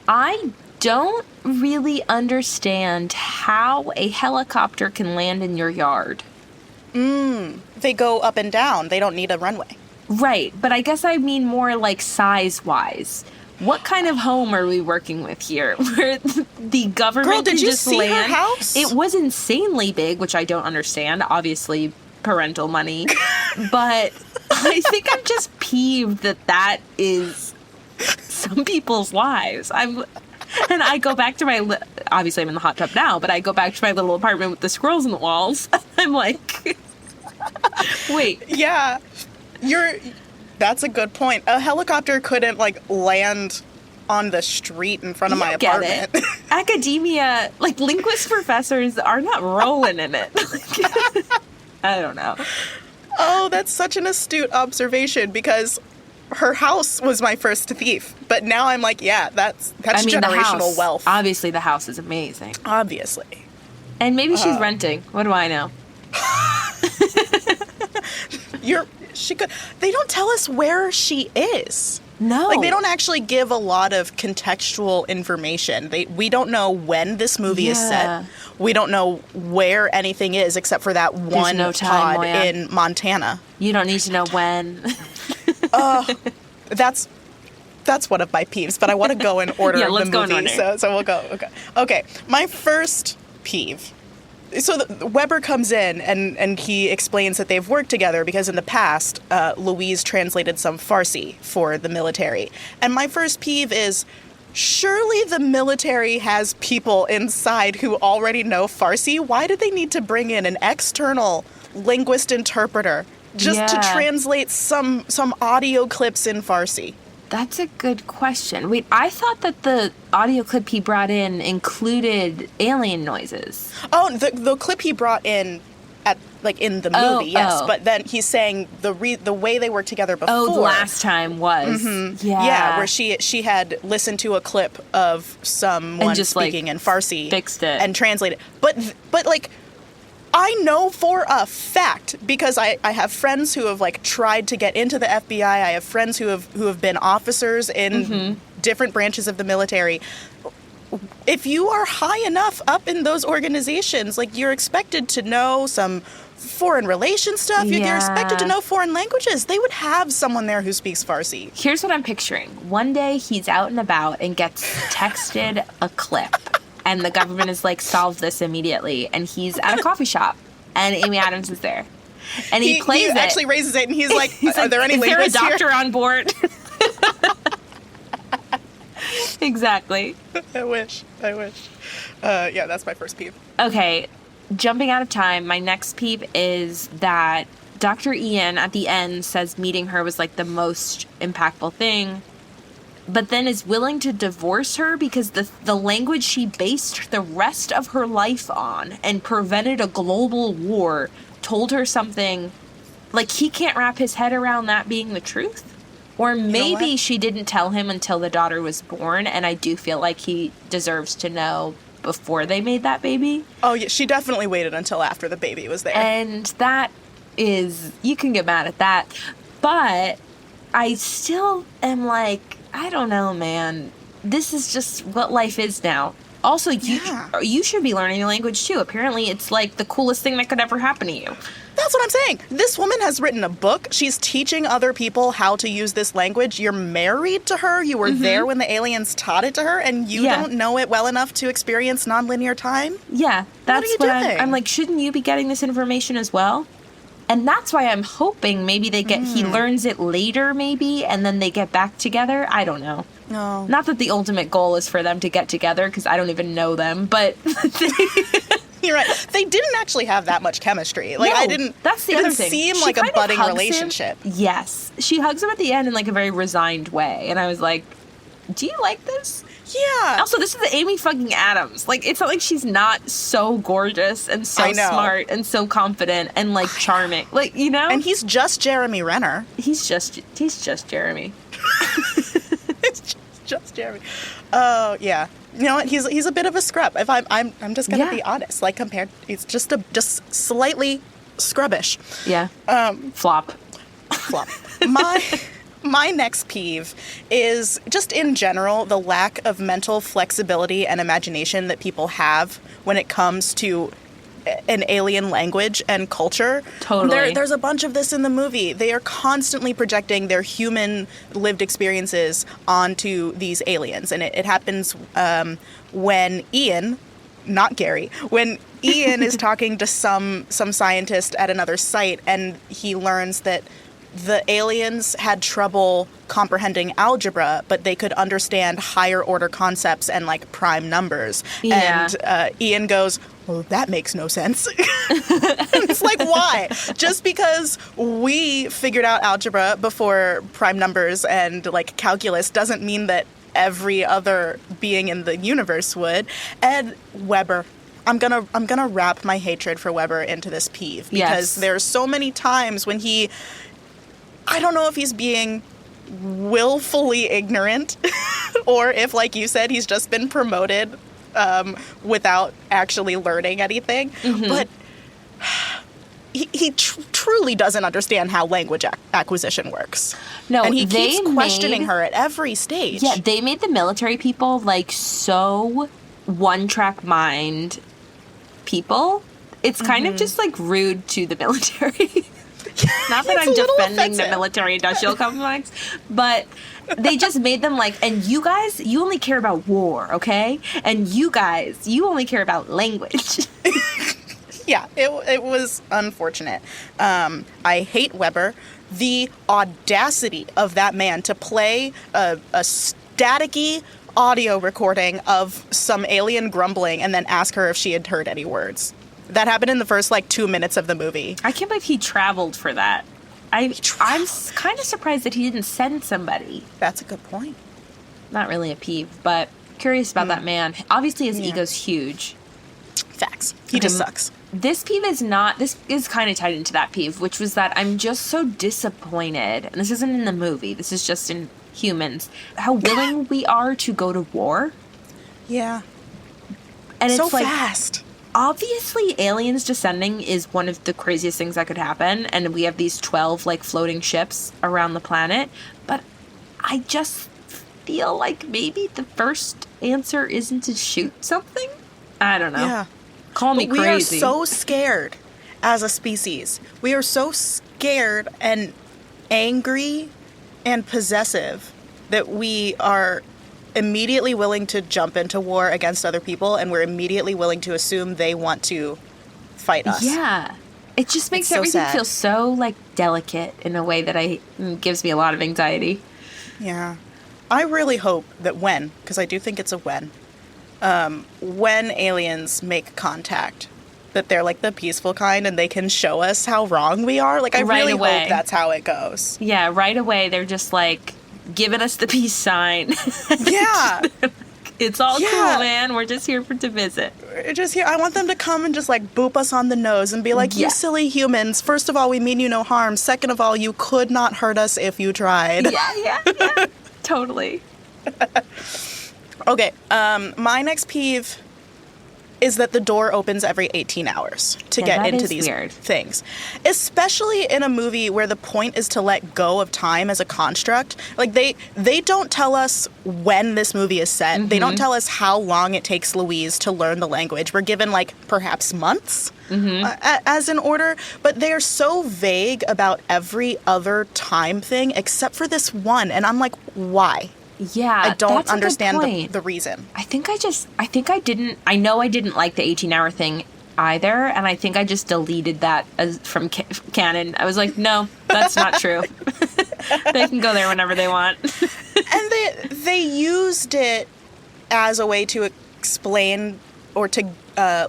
I don't really understand how a helicopter can land in your yard. They go up and down. They don't need a runway. Right, but I guess I mean more like size-wise. What kind of home are we working with here? Where the government can just land? Girl, did you see her house? It was insanely big, which I don't understand. Obviously, parental money. But I think I'm just peeved that is some people's lives. And I go back to my... Obviously, I'm in the hot tub now, but I go back to my little apartment with the squirrels in the walls. I'm like... Wait. Yeah. That's a good point. A helicopter couldn't, like, land on the street in front of my apartment. Get it. Academia, like, linguist professors are not rolling in it. I don't know. Oh, that's such an astute observation, because her house was my first thief. But now I'm like, yeah, that's generational wealth. Obviously, the house is amazing. Obviously. And maybe she's renting. What do I know? They don't tell us where she is. No. Like, they don't actually give a lot of contextual information. We don't know when this movie is set. We don't know where anything is except for that one pod Moiya. in Montana. You don't need to know when. That's one of my peeves, but I want to go in order of the go in movie. order. So we'll go. Okay. My first peeve. So Weber comes in and he explains that they've worked together because in the past, Louise translated some Farsi for the military. And my first peeve is, surely the military has people inside who already know Farsi. Why did they need to bring in an external linguist interpreter just to translate some audio clips in Farsi? That's a good question. Wait, I thought that the audio clip he brought in included alien noises. Oh, the clip he brought in in the movie, yes. But then he's saying the way they worked together before. Oh, the last time was. Yeah, where she had listened to a clip of someone just speaking in Farsi. Fixed it. And translated. But like, I know for a fact, because I have friends who have like tried to get into the FBI. I have friends who have been officers in different branches of the military. If you are high enough up in those organizations, like, you're expected to know some foreign relations stuff. Yeah. You're expected to know foreign languages. They would have someone there who speaks Farsi. Here's what I'm picturing. One day he's out and about and gets texted a clip. And the government is like, solve this immediately. And he's at a coffee shop. And Amy Adams is there. And he plays it. He actually raises it and he's like, are there any linguists here? Is there a doctor here? on board? Exactly. I wish. Yeah, that's my first peeve. Okay. Jumping out of time, my next peeve is that Dr. Ian at the end says meeting her was like the most impactful thing, but then is willing to divorce her because the language she based the rest of her life on and prevented a global war told her something. Like, he can't wrap his head around that being the truth. Or maybe she didn't tell him until the daughter was born, and I do feel like he deserves to know before they made that baby. Oh, yeah, she definitely waited until after the baby was there. And that is, you can get mad at that. But I still am like, I don't know, man. This is just what life is now. Also, you should be learning a language, too. Apparently, it's like the coolest thing that could ever happen to you. That's what I'm saying. This woman has written a book. She's teaching other people how to use this language. You're married to her. You were there when the aliens taught it to her, and you don't know it well enough to experience nonlinear time? Yeah, that's what are you doing? I'm like, shouldn't you be getting this information as well? And that's why I'm hoping maybe they get, he learns it later maybe, and then they get back together. I don't know. No. Not that the ultimate goal is for them to get together, because I don't even know them, but... You're right. They didn't actually have that much chemistry. Like, no, that's the other thing. It didn't seem like a budding relationship. Yes. She hugs him at the end in like a very resigned way. And I was like, do you like this? Yeah. Also, this is Amy fucking Adams. Like, it's not like she's not so gorgeous and so smart and so confident and like charming. Like, you know? And he's just Jeremy Renner. He's just Jeremy. It's just Jeremy. Oh, yeah. You know what? He's a bit of a scrub. If I'm just gonna be honest. Like, compared, it's just slightly scrubbish. Yeah. Flop. My next peeve is just in general the lack of mental flexibility and imagination that people have when it comes to an alien language and culture. Totally. There's a bunch of this in the movie. They are constantly projecting their human lived experiences onto these aliens. And it happens when Ian, not Gary, when Ian is talking to some scientist at another site, and he learns that the aliens had trouble comprehending algebra, but they could understand higher order concepts and like prime numbers. Yeah. And Ian goes, well, that makes no sense. It's like, why? Just because we figured out algebra before prime numbers and like calculus doesn't mean that every other being in the universe would. And Weber. I'm gonna wrap my hatred for Weber into this peeve because there's so many times when I don't know if he's being willfully ignorant or if, like you said, he's just been promoted without actually learning anything. But he truly doesn't understand how language acquisition works. No, and he keeps questioning her at every stage. Yeah, they made the military people like so one-track mind people. It's kind of just like rude to the military. Not that I'm defending the military-industrial complex, but they just made them like, and you guys, you only care about war, okay? And you guys, you only care about language. Yeah, it was unfortunate. I hate Weber. The audacity of that man to play a staticky audio recording of some alien grumbling and then ask her if she had heard any words. That happened in the first, 2 minutes of the movie. I can't believe he traveled for that. I'm kind of surprised that he didn't send somebody. That's a good point. Not really a peeve, but curious about that man. Obviously, his ego's huge. Facts. He just sucks. This peeve is not... This is kind of tied into that peeve, which was that I'm just so disappointed. And this isn't in the movie. This is just in humans. How willing we are to go to war. Yeah. And it's so fast. Obviously, aliens descending is one of the craziest things that could happen, and we have these 12, floating ships around the planet, but I just feel like maybe the first answer isn't to shoot something? I don't know. Yeah. Call me crazy. We are so scared as a species. We are so scared and angry and possessive that we are immediately willing to jump into war against other people, and we're immediately willing to assume they want to fight us. Yeah. It just makes everything feel so, delicate in a way that gives me a lot of anxiety. Yeah. I really hope that because I do think it's a when aliens make contact, that they're like the peaceful kind and they can show us how wrong we are. Like, I really hope that's how it goes. Yeah, right away they're just like giving us the peace sign. Yeah. It's all cool, man. We're just here to visit. We're just here. I want them to come and just like boop us on the nose and be like, you silly humans. First of all, we mean you no harm. Second of all, you could not hurt us if you tried. Yeah. Totally. Okay, my next peeve is that the door opens every 18 hours to get into these things. Especially in a movie where the point is to let go of time as a construct. Like, they don't tell us when this movie is set. Mm-hmm. They don't tell us how long it takes Louise to learn the language. We're given, like, perhaps months as an order. But they are so vague about every other time thing except for this one. And I'm like, why? Yeah, I don't understand the reason. I know I didn't like the 18-hour thing either, and I think I just deleted that from canon. I was like, no, that's not true. They can go there whenever they want. And they used it as a way to explain or to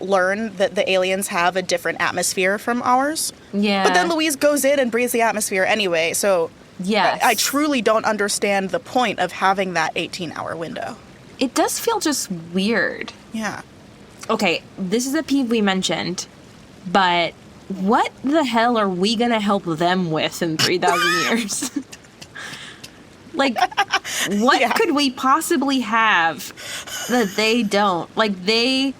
learn that the aliens have a different atmosphere from ours. Yeah. But then Louise goes in and breathes the atmosphere anyway, so... Yes. I truly don't understand the point of having that 18-hour window. It does feel just weird. Yeah. Okay, this is a peeve we mentioned, but what the hell are we going to help them with in 3,000 years? Like, what could we possibly have that they don't? Like, they...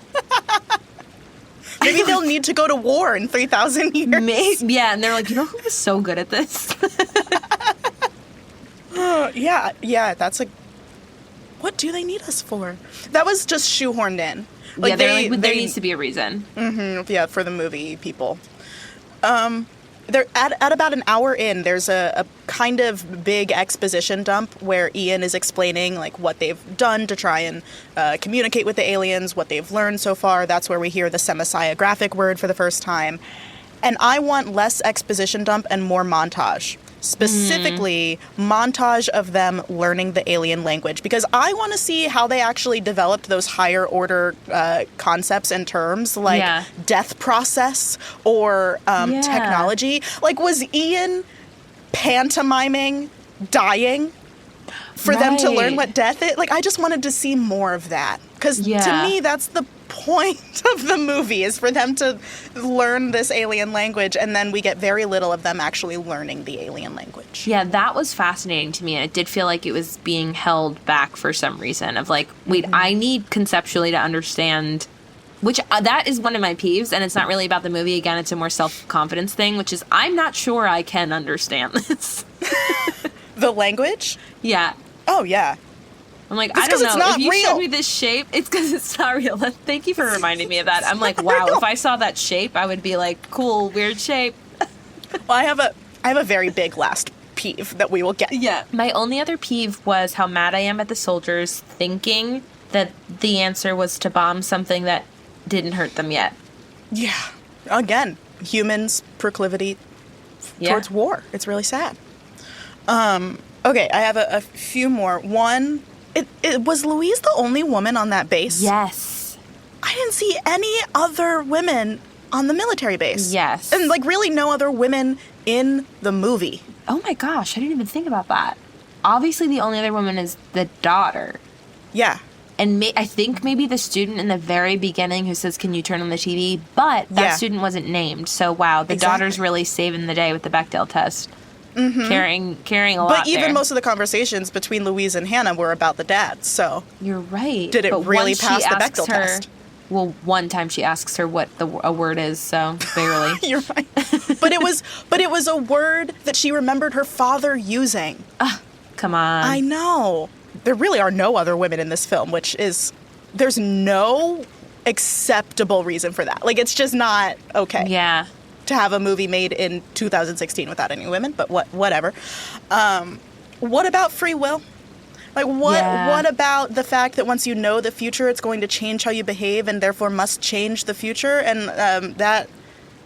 Maybe they'll need to go to war in 3,000 years. Yeah, and they're like, you know who was so good at this? Yeah, that's like, what do they need us for? That was just shoehorned in. Like, there needs to be a reason. Mm-hmm, yeah, for the movie people. They're at about an hour in, there's a kind of big exposition dump where Ian is explaining like what they've done to try and communicate with the aliens, what they've learned so far. That's where we hear the semasiographic word for the first time. And I want less exposition dump and more montage. Specifically, montage of them learning the alien language, because I want to see how they actually developed those higher order concepts and terms like death process or technology. Like, was Ian pantomiming dying for them to learn what death is? Like, I just wanted to see more of that, because to me, that's the point of the movie, is for them to learn this alien language, and then we get very little of them actually learning the alien language. Yeah, that was fascinating to me, and it did feel like it was being held back for some reason of like, wait, I need conceptually to understand, which that is one of my peeves, and it's not really about the movie. Again, it's a more self-confidence thing, which is I'm not sure I can understand this. The language? Yeah. Oh, yeah. I'm like, I don't know. If you showed me this shape, it's because it's not real. Thank you for reminding me of that. I'm like, wow, if I saw that shape, I would be like, cool, weird shape. Well, I have a very big last peeve that we will get. Yeah. My only other peeve was how mad I am at the soldiers thinking that the answer was to bomb something that didn't hurt them yet. Yeah. Again, humans' proclivity towards war. It's really sad. Okay, I have a few more. One... was Louise the only woman on that base? Yes. I didn't see any other women on the military base. Yes. And, like, really no other women in the movie. Oh, my gosh. I didn't even think about that. Obviously, the only other woman is the daughter. Yeah. And I think maybe the student in the very beginning who says, can you turn on the TV? But that student wasn't named. So, wow, the daughter's really saving the day with the Bechdel test. Mm-hmm. Carrying a lot. But even most of the conversations between Louise and Hannah were about the dad, so... You're right. Did it really pass the Bechdel test? Well, one time she asks her what a word is, so barely. You're right. But it was a word that she remembered her father using. Come on. I know. There really are no other women in this film, which is... There's no acceptable reason for that. Like, it's just not okay. Yeah. To have a movie made in 2016 without any women, but whatever. What about free will? Like, what about the fact that once you know the future, it's going to change how you behave and therefore must change the future? And that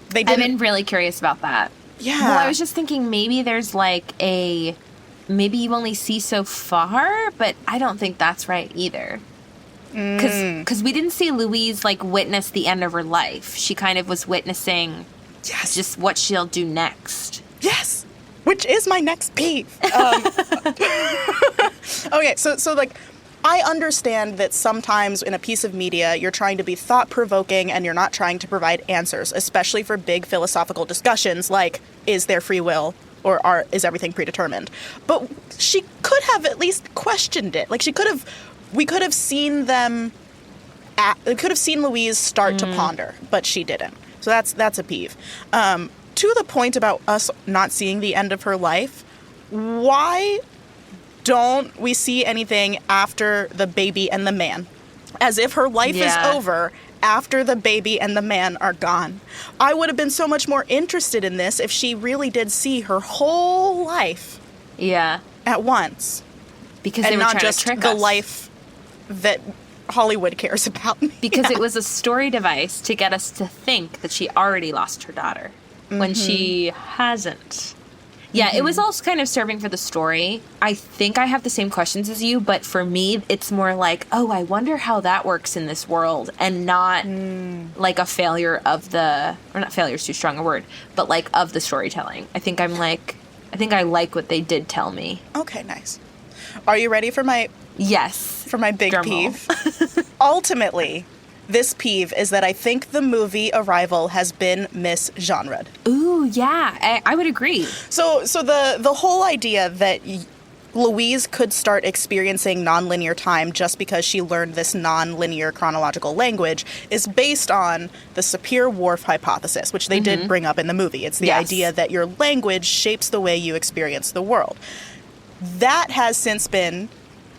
they didn't... I've been really curious about that. Yeah. Well, I was just thinking maybe there's like maybe you only see so far, but I don't think that's right either. Because we didn't see Louise, like, witness the end of her life. She kind of was witnessing just what she'll do next. Yes! Which is my next peeve. Okay, so like, I understand that sometimes in a piece of media, you're trying to be thought-provoking and you're not trying to provide answers, especially for big philosophical discussions like, is there free will or is everything predetermined? But she could have at least questioned it. Like, we could have seen Louise start to ponder, but she didn't. So that's a peeve. To the point about us not seeing the end of her life, why don't we see anything after the baby and the man? As if her life is over after the baby and the man are gone. I would have been so much more interested in this if she really did see her whole life at once. Because and they were not trying just to trick the us. life that Hollywood cares about. Because it was a story device to get us to think that she already lost her daughter when she hasn't. Yeah, it was also kind of serving for the story. I think I have the same questions as you, but for me, it's more like, oh, I wonder how that works in this world, and not like a failure of or not failure is too strong a word, but like of the storytelling. I think I like what they did tell me. Okay, nice. Are you ready for my big Drum peeve? Ultimately, this peeve is that I think the movie Arrival has been misgenred. Ooh, yeah, I would agree. So the whole idea that Louise could start experiencing nonlinear time just because she learned this nonlinear chronological language is based on the Sapir-Whorf hypothesis, which they did bring up in the movie. It's the idea that your language shapes the way you experience the world. That has since been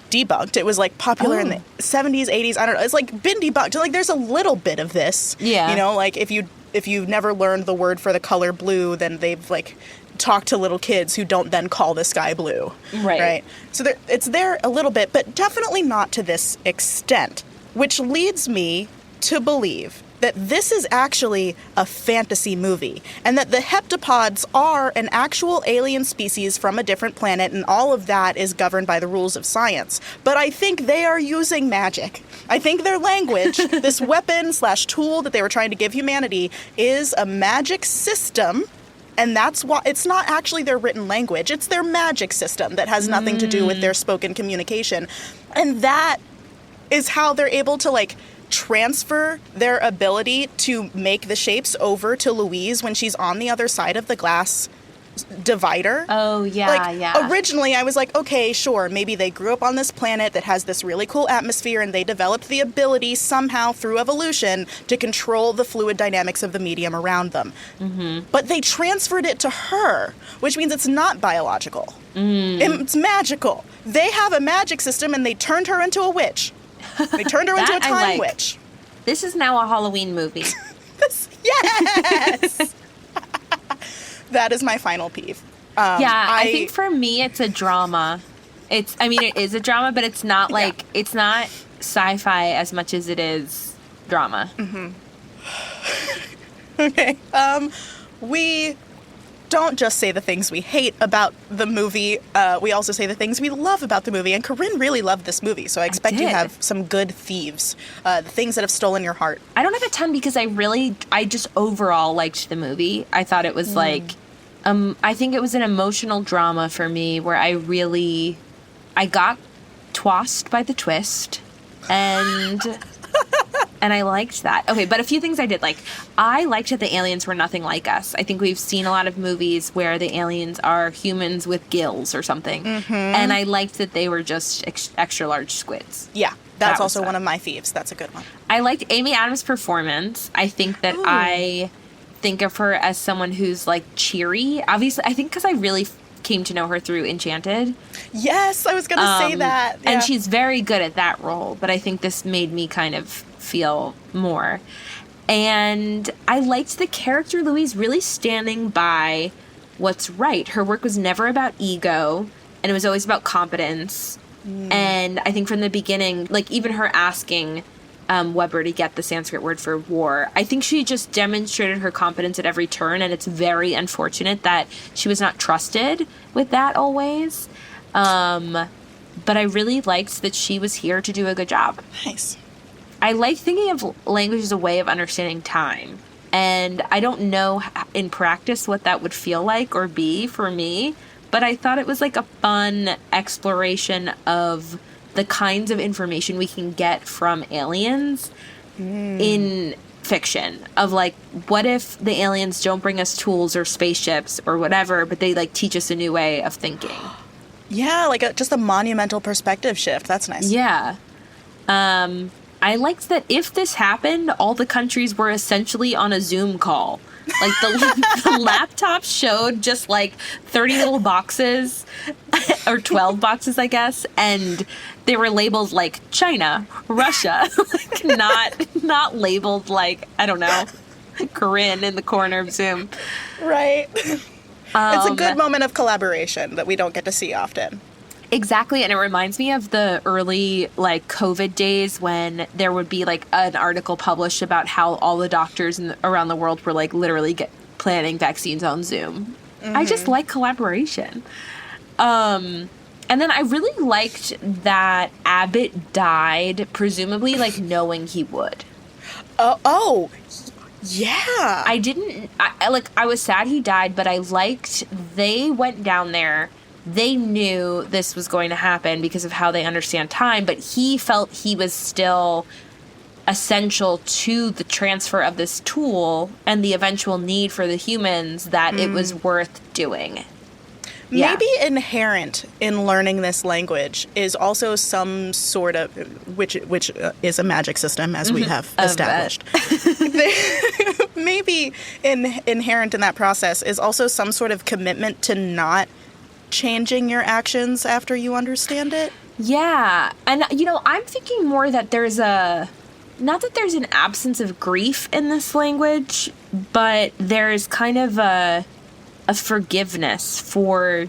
debunked. It was like popular in the 70s, 80s. I don't know. It's like been debunked. Like there's a little bit of this. Yeah. You know, like if you've never learned the word for the color blue, then they've like talked to little kids who don't then call the sky blue. Right. So it's there a little bit, but definitely not to this extent, which leads me to believe that this is actually a fantasy movie, and that the heptapods are an actual alien species from a different planet, and all of that is governed by the rules of science. But I think they are using magic. I think their language, this weapon/tool that they were trying to give humanity, is a magic system, and that's why it's not actually their written language. It's their magic system that has nothing to do with their spoken communication. And that is how they're able to, like, transfer their ability to make the shapes over to Louise when she's on the other side of the glass divider. Oh, yeah, like, originally, I was like, okay, sure, maybe they grew up on this planet that has this really cool atmosphere and they developed the ability somehow through evolution to control the fluid dynamics of the medium around them. But they transferred it to her, which means it's not biological. It's magical. They have a magic system and they turned her into a witch. They turned her into a time witch. This is now a Halloween movie. Yes! That is my final peeve. I think for me it's a drama. It is a drama, but it's not like, it's not sci-fi as much as it is drama. Okay. We don't just say the things we hate about the movie. We also say the things we love about the movie. And Corinne really loved this movie, so I expect you have some good thieves. The things that have stolen your heart. I don't have a ton because I just overall liked the movie. I thought it was like, I think it was an emotional drama for me where I got tossed by the twist, and I liked that. Okay, but a few things I did like. I liked that the aliens were nothing like us. I think we've seen a lot of movies where the aliens are humans with gills or something. And I liked that they were just extra large squids. Yeah, that's also one of my thieves. That's a good one. I liked Amy Adams' performance. I think that I think of her as someone who's like cheery. Obviously, I think because I really came to know her through Enchanted. Yes, I was going to say that. Yeah. And she's very good at that role, but I think this made me kind of feel more. And I liked the character Louise really standing by what's right. Her work was never about ego, and it was always about competence. And I think from the beginning, like even her asking Weber to get the Sanskrit word for war, I think she just demonstrated her competence at every turn, and it's very unfortunate that she was not trusted with that always. but I really liked that she was here to do a good job. Nice. I like thinking of language as a way of understanding time. And I don't know in practice what that would feel like or be for me, but I thought it was like a fun exploration of the kinds of information we can get from aliens in fiction. Of like, what if the aliens don't bring us tools or spaceships or whatever, but they like teach us a new way of thinking? Yeah, like just a monumental perspective shift. That's nice. Yeah. I liked that if this happened, all the countries were essentially on a Zoom call. Like, the laptop showed just, like, 30 little boxes, or 12 boxes, I guess, and they were labeled, like, China, Russia, like, not labeled, like, I don't know, Corinne in the corner of Zoom. Right. It's a good moment of collaboration that we don't get to see often. Exactly, and it reminds me of the early, like, COVID days when there would be, like, an article published about how all the doctors around the world were, like, literally planning vaccines on Zoom. Mm-hmm. I just like collaboration. And then I really liked that Abbott died, presumably, like, knowing he would. Oh, yeah. I was sad he died, but I liked they went down there. They knew this was going to happen because of how they understand time, but he felt he was still essential to the transfer of this tool and the eventual need for the humans, that it was worth doing. Maybe inherent in learning this language is also some sort of, which is a magic system, as we have established. Maybe inherent in that process is also some sort of commitment to not changing your actions after you understand it. Yeah. And, I'm thinking more that there's not that there's an absence of grief in this language, but there's kind of a forgiveness for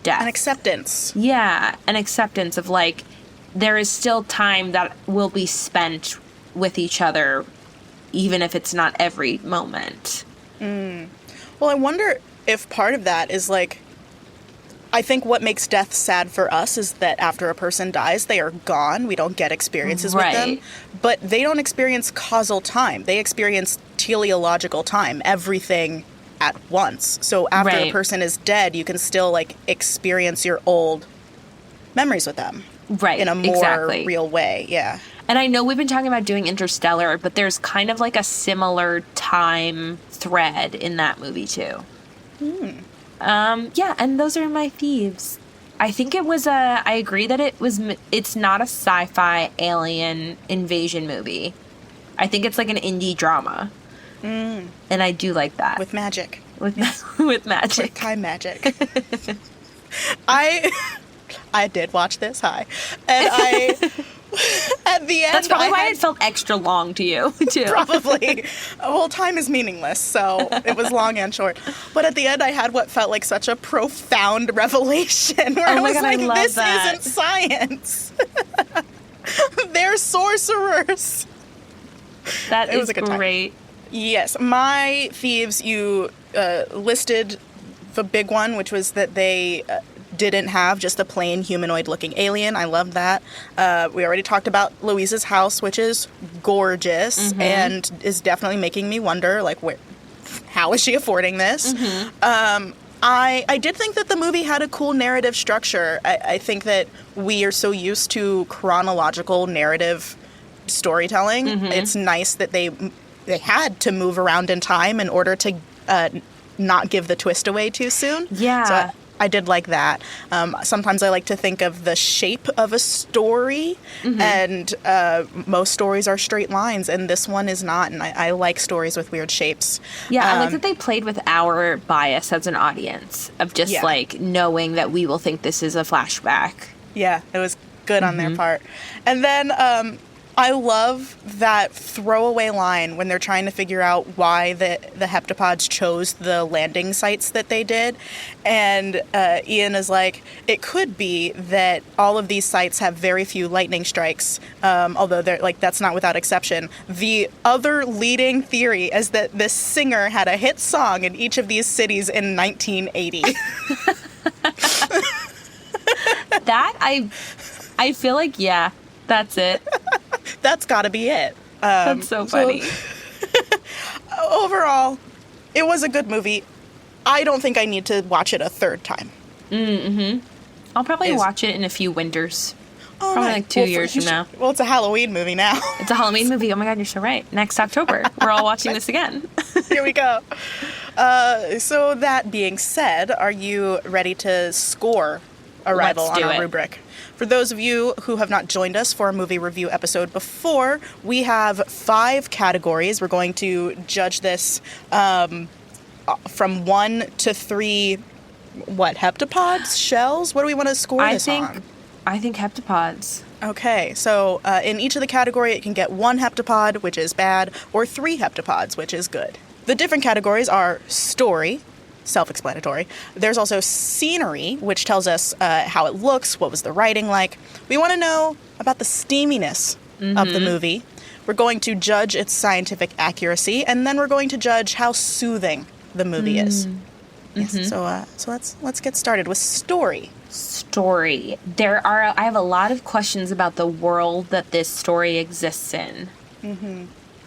death. An acceptance. Yeah. An acceptance of, like, there is still time that will be spent with each other, even if it's not every moment. Well, I wonder if part of that is, like, I think what makes death sad for us is that after a person dies, they are gone. We don't get experiences with them. But they don't experience causal time. They experience teleological time, everything at once. So after a person is dead, you can still, like, experience your old memories with them. Right, in a more real way, yeah. And I know we've been talking about doing Interstellar, but there's kind of like a similar time thread in that movie, too. Yeah, and those are my thieves. I think it was I agree that it's not a sci-fi alien invasion movie. I think it's like an indie drama. And I do like that. With magic. With magic. With time magic. I did watch this, hi. And at the end, that's probably why it felt extra long to you, too. Probably. Well, time is meaningless, so it was long and short. But at the end, I had what felt like such a profound revelation, where I was like, this isn't science. They're sorcerers. That is great. Yes. My thieves, you listed the big one, which was that they didn't have just a plain humanoid-looking alien. I love that. We already talked about Louise's house, which is gorgeous and is definitely making me wonder, like, how is she affording this? I did think that the movie had a cool narrative structure. I think that we are so used to chronological narrative storytelling. It's nice that they had to move around in time in order to not give the twist away too soon. Yeah. So I did like that. Sometimes I like to think of the shape of a story, and most stories are straight lines, and this one is not, and I like stories with weird shapes. Yeah, I like that they played with our bias as an audience, of just, like, knowing that we will think this is a flashback. Yeah, it was good on their part. And then I love that throwaway line when they're trying to figure out why the heptapods chose the landing sites that they did. And Ian is like, it could be that all of these sites have very few lightning strikes, although they're like, that's not without exception. The other leading theory is that this singer had a hit song in each of these cities in 1980. That, I feel like, yeah, that's it. That's got to be it. That's so funny. Overall, it was a good movie. I don't think I need to watch it a third time. I'll probably watch it in a few winters. Oh, probably like 2 years from now. Well, it's a Halloween movie now. It's a Halloween movie. Oh my God, you're so right. Next October, we're all watching this again. Here we go. So that being said, are you ready to score Arrival on our rubric? For those of you who have not joined us for a movie review episode before, we have 5 categories. We're going to judge this from 1 to 3, heptapods? Shells? What do we want to score this on? I think heptapods. Okay, so in each of the category, it can get 1 heptapod, which is bad, or 3 heptapods, which is good. The different categories are story, self-explanatory. There's also scenery, which tells us how it looks, what was the writing like. We want to know about the steaminess of the movie. We're going to judge its scientific accuracy, and then we're going to judge how soothing the movie is. Yes, so let's get started with story. Story. I have a lot of questions about the world that this story exists in.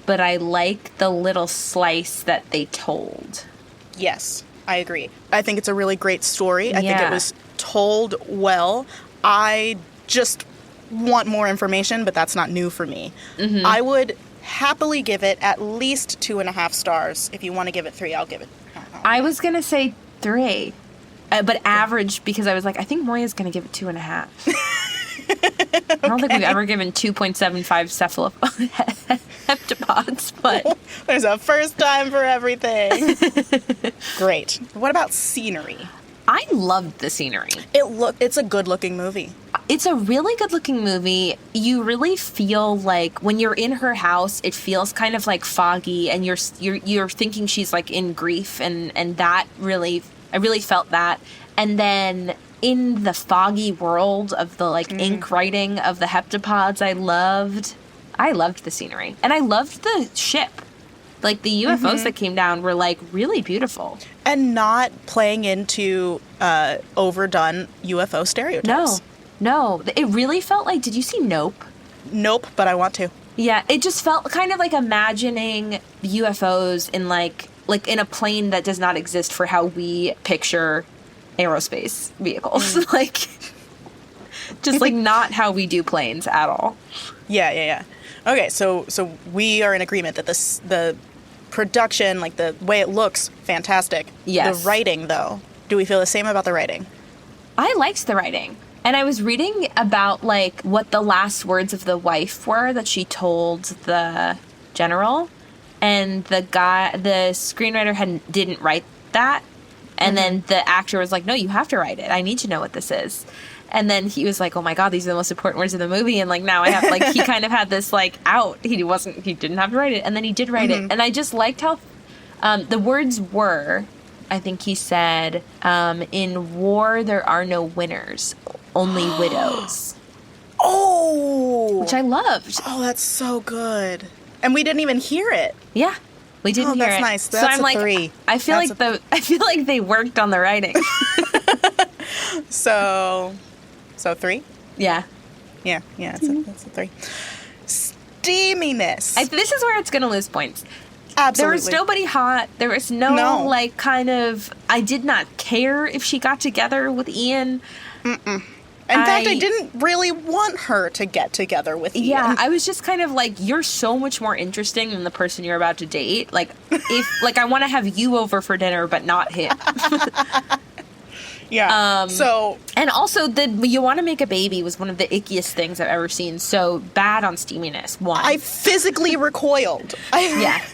But I like the little slice that they told. Yes, I agree. I think it's a really great story. I think it was told well. I just want more information, but that's not new for me. I would happily give it at least 2.5 stars. If you want to give it 3, I'll give it. I was going to say 3. But average, because I was like, I think Moiya's going to give it 2.5. I don't think we've ever given 2.75 heptapods, but... There's a first time for everything. Great. What about scenery? I loved the scenery. It's a good-looking movie. It's a really good-looking movie. You really feel like when you're in her house, it feels kind of like foggy, and you're thinking she's like in grief, and that really... I really felt that. And then in the foggy world of the ink writing of the heptapods, I loved the scenery. And I loved the ship. Like the UFOs that came down were really beautiful. And not playing into overdone UFO stereotypes. No. It really felt like, did you see Nope? Nope, but I want to. Yeah, it just felt kind of like imagining UFOs in in a plane that does not exist for how we picture aerospace vehicles. Just not how we do planes at all. Yeah. Okay, so we are in agreement that the production, the way it looks, fantastic. Yes. The writing, though, do we feel the same about the writing? I liked the writing. And I was reading about, what the last words of the wife were that she told the general. And the screenwriter didn't write that. And then the actor was like, no, you have to write it. I need to know what this is. And then he was like, oh my God, these are the most important words of the movie. And now I have, he kind of had this, out. He didn't have to write it. And then he did write it. And I just liked how the words were, I think he said, in war, there are no winners, only widows. Oh! Which I loved. Oh, that's so good. And we didn't even hear it. Yeah, we didn't hear it. That's nice. That's so I'm a 3. I feel like they worked on the writing. So 3? Yeah. Yeah. That's a 3. Steaminess. This is where it's going to lose points. Absolutely. There was nobody hot. There was no. I did not care if she got together with Ian. In fact, I didn't really want her to get together with Ian. Yeah, I was just kind of you're so much more interesting than the person you're about to date. If I want to have you over for dinner, but not him. Yeah. And also, you want to make a baby was one of the ickiest things I've ever seen. So bad on steaminess. 1. I physically recoiled. Yeah.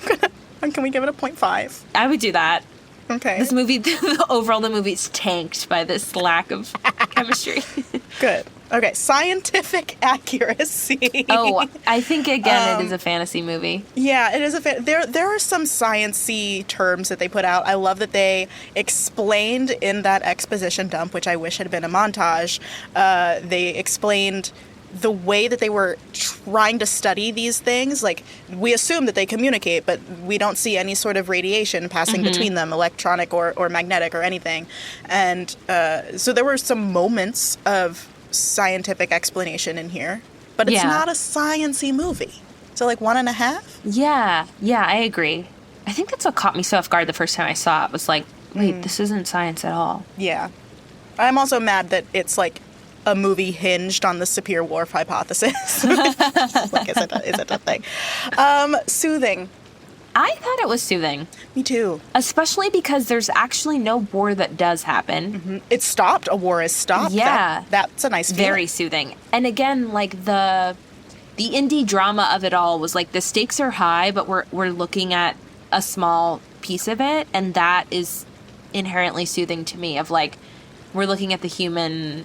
Can we give it a 0.5? I would do that. Okay. This movie, overall, the movie's tanked by this lack of chemistry. Good. Okay, scientific accuracy. Oh, I think, again, it is a fantasy movie. Yeah, it is there are some science-y terms that they put out. I love that they explained in that exposition dump, which I wish had been a montage, they explained the way that they were trying to study these things. We assume that they communicate, but we don't see any sort of radiation passing between them, electronic or magnetic or anything. And so there were some moments of scientific explanation in here, but it's Yeah. not a science-y movie. So like 1.5? Yeah, I agree. I think that's what caught me so off guard the first time I saw it, was like, wait, this isn't science at all. Yeah. I'm also mad that it's like a movie hinged on the Sapir-Whorf hypothesis. Like, is it a thing? Soothing. I thought it was soothing. Me too. Especially because there's actually no war that does happen. Mm-hmm. It's stopped. A war is stopped. Yeah. That's a nice feeling. Very soothing. And again, like the indie drama of it all was like the stakes are high, but we're looking at a small piece of it, and that is inherently soothing to me, of like, we're looking at the human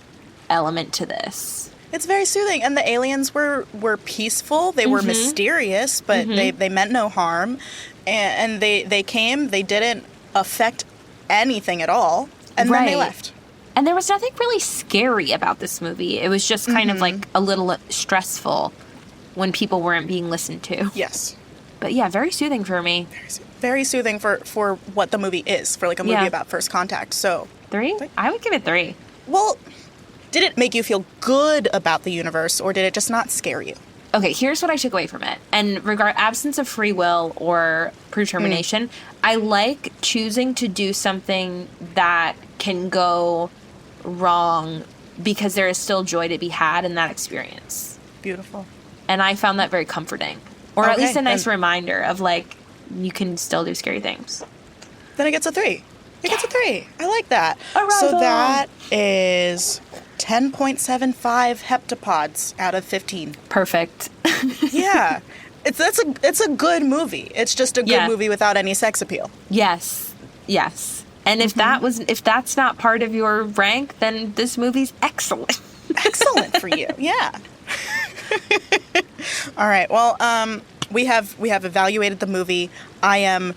element to this. It's very soothing, and the aliens were peaceful. They were mysterious, but they meant no harm, and they came. They didn't affect anything at all, and then they left. And there was nothing really scary about this movie. It was just kind of like a little stressful when people weren't being listened to. Yes. But yeah, very soothing for me. Very soothing for what the movie is, for like a movie about first contact. So 3? I would give it 3. Well, did it make you feel good about the universe, or did it just not scare you? Okay, here's what I took away from it. And absence of free will or predetermination, I like choosing to do something that can go wrong because there is still joy to be had in that experience. Beautiful. And I found that very comforting. Or at least a nice reminder of, like, you can still do scary things. Then it gets a 3. It gets a 3. I like that. Arrival. So that is 10.75 heptapods out of 15. Perfect. Yeah. It's a good movie. It's just a good movie without any sex appeal. Yes. And if that's not part of your rank, then this movie's excellent. Excellent for you. Yeah. All right. Well, we have evaluated the movie. I am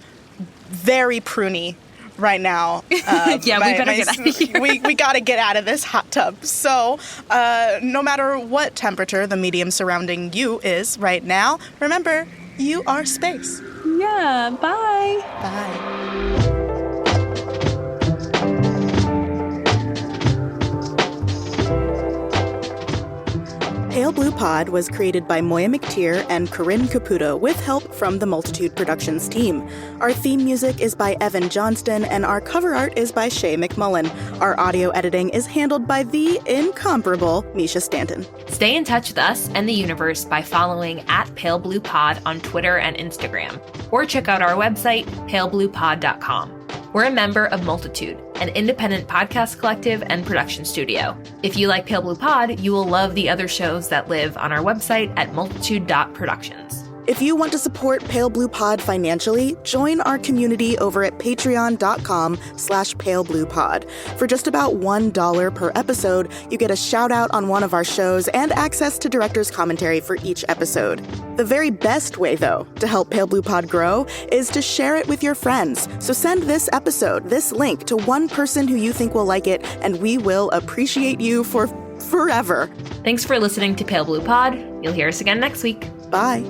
very pruny right now. We better get out of here. we got to get out of this hot tub. So, no matter what temperature the medium surrounding you is right now, remember, you are space. Yeah. Bye. Bye. Pale Blue Pod was created by Moiya McTier and Corinne Caputo with help from the Multitude Productions team. Our theme music is by Evan Johnston, and our cover art is by Shay McMullen. Our audio editing is handled by the incomparable Misha Stanton. Stay in touch with us and the universe by following @PaleBluePod on Twitter and Instagram, or check out our website, palebluepod.com. We're a member of Multitude, an independent podcast collective and production studio. If you like Pale Blue Pod, you will love the other shows that live on our website at multitude.productions. If you want to support Pale Blue Pod financially, join our community over at patreon.com/palebluepod. For just about $1 per episode, you get a shout out on one of our shows and access to director's commentary for each episode. The very best way, though, to help Pale Blue Pod grow is to share it with your friends. So send this episode, this link, to one person who you think will like it, and we will appreciate you for forever. Thanks for listening to Pale Blue Pod. You'll hear us again next week. Bye.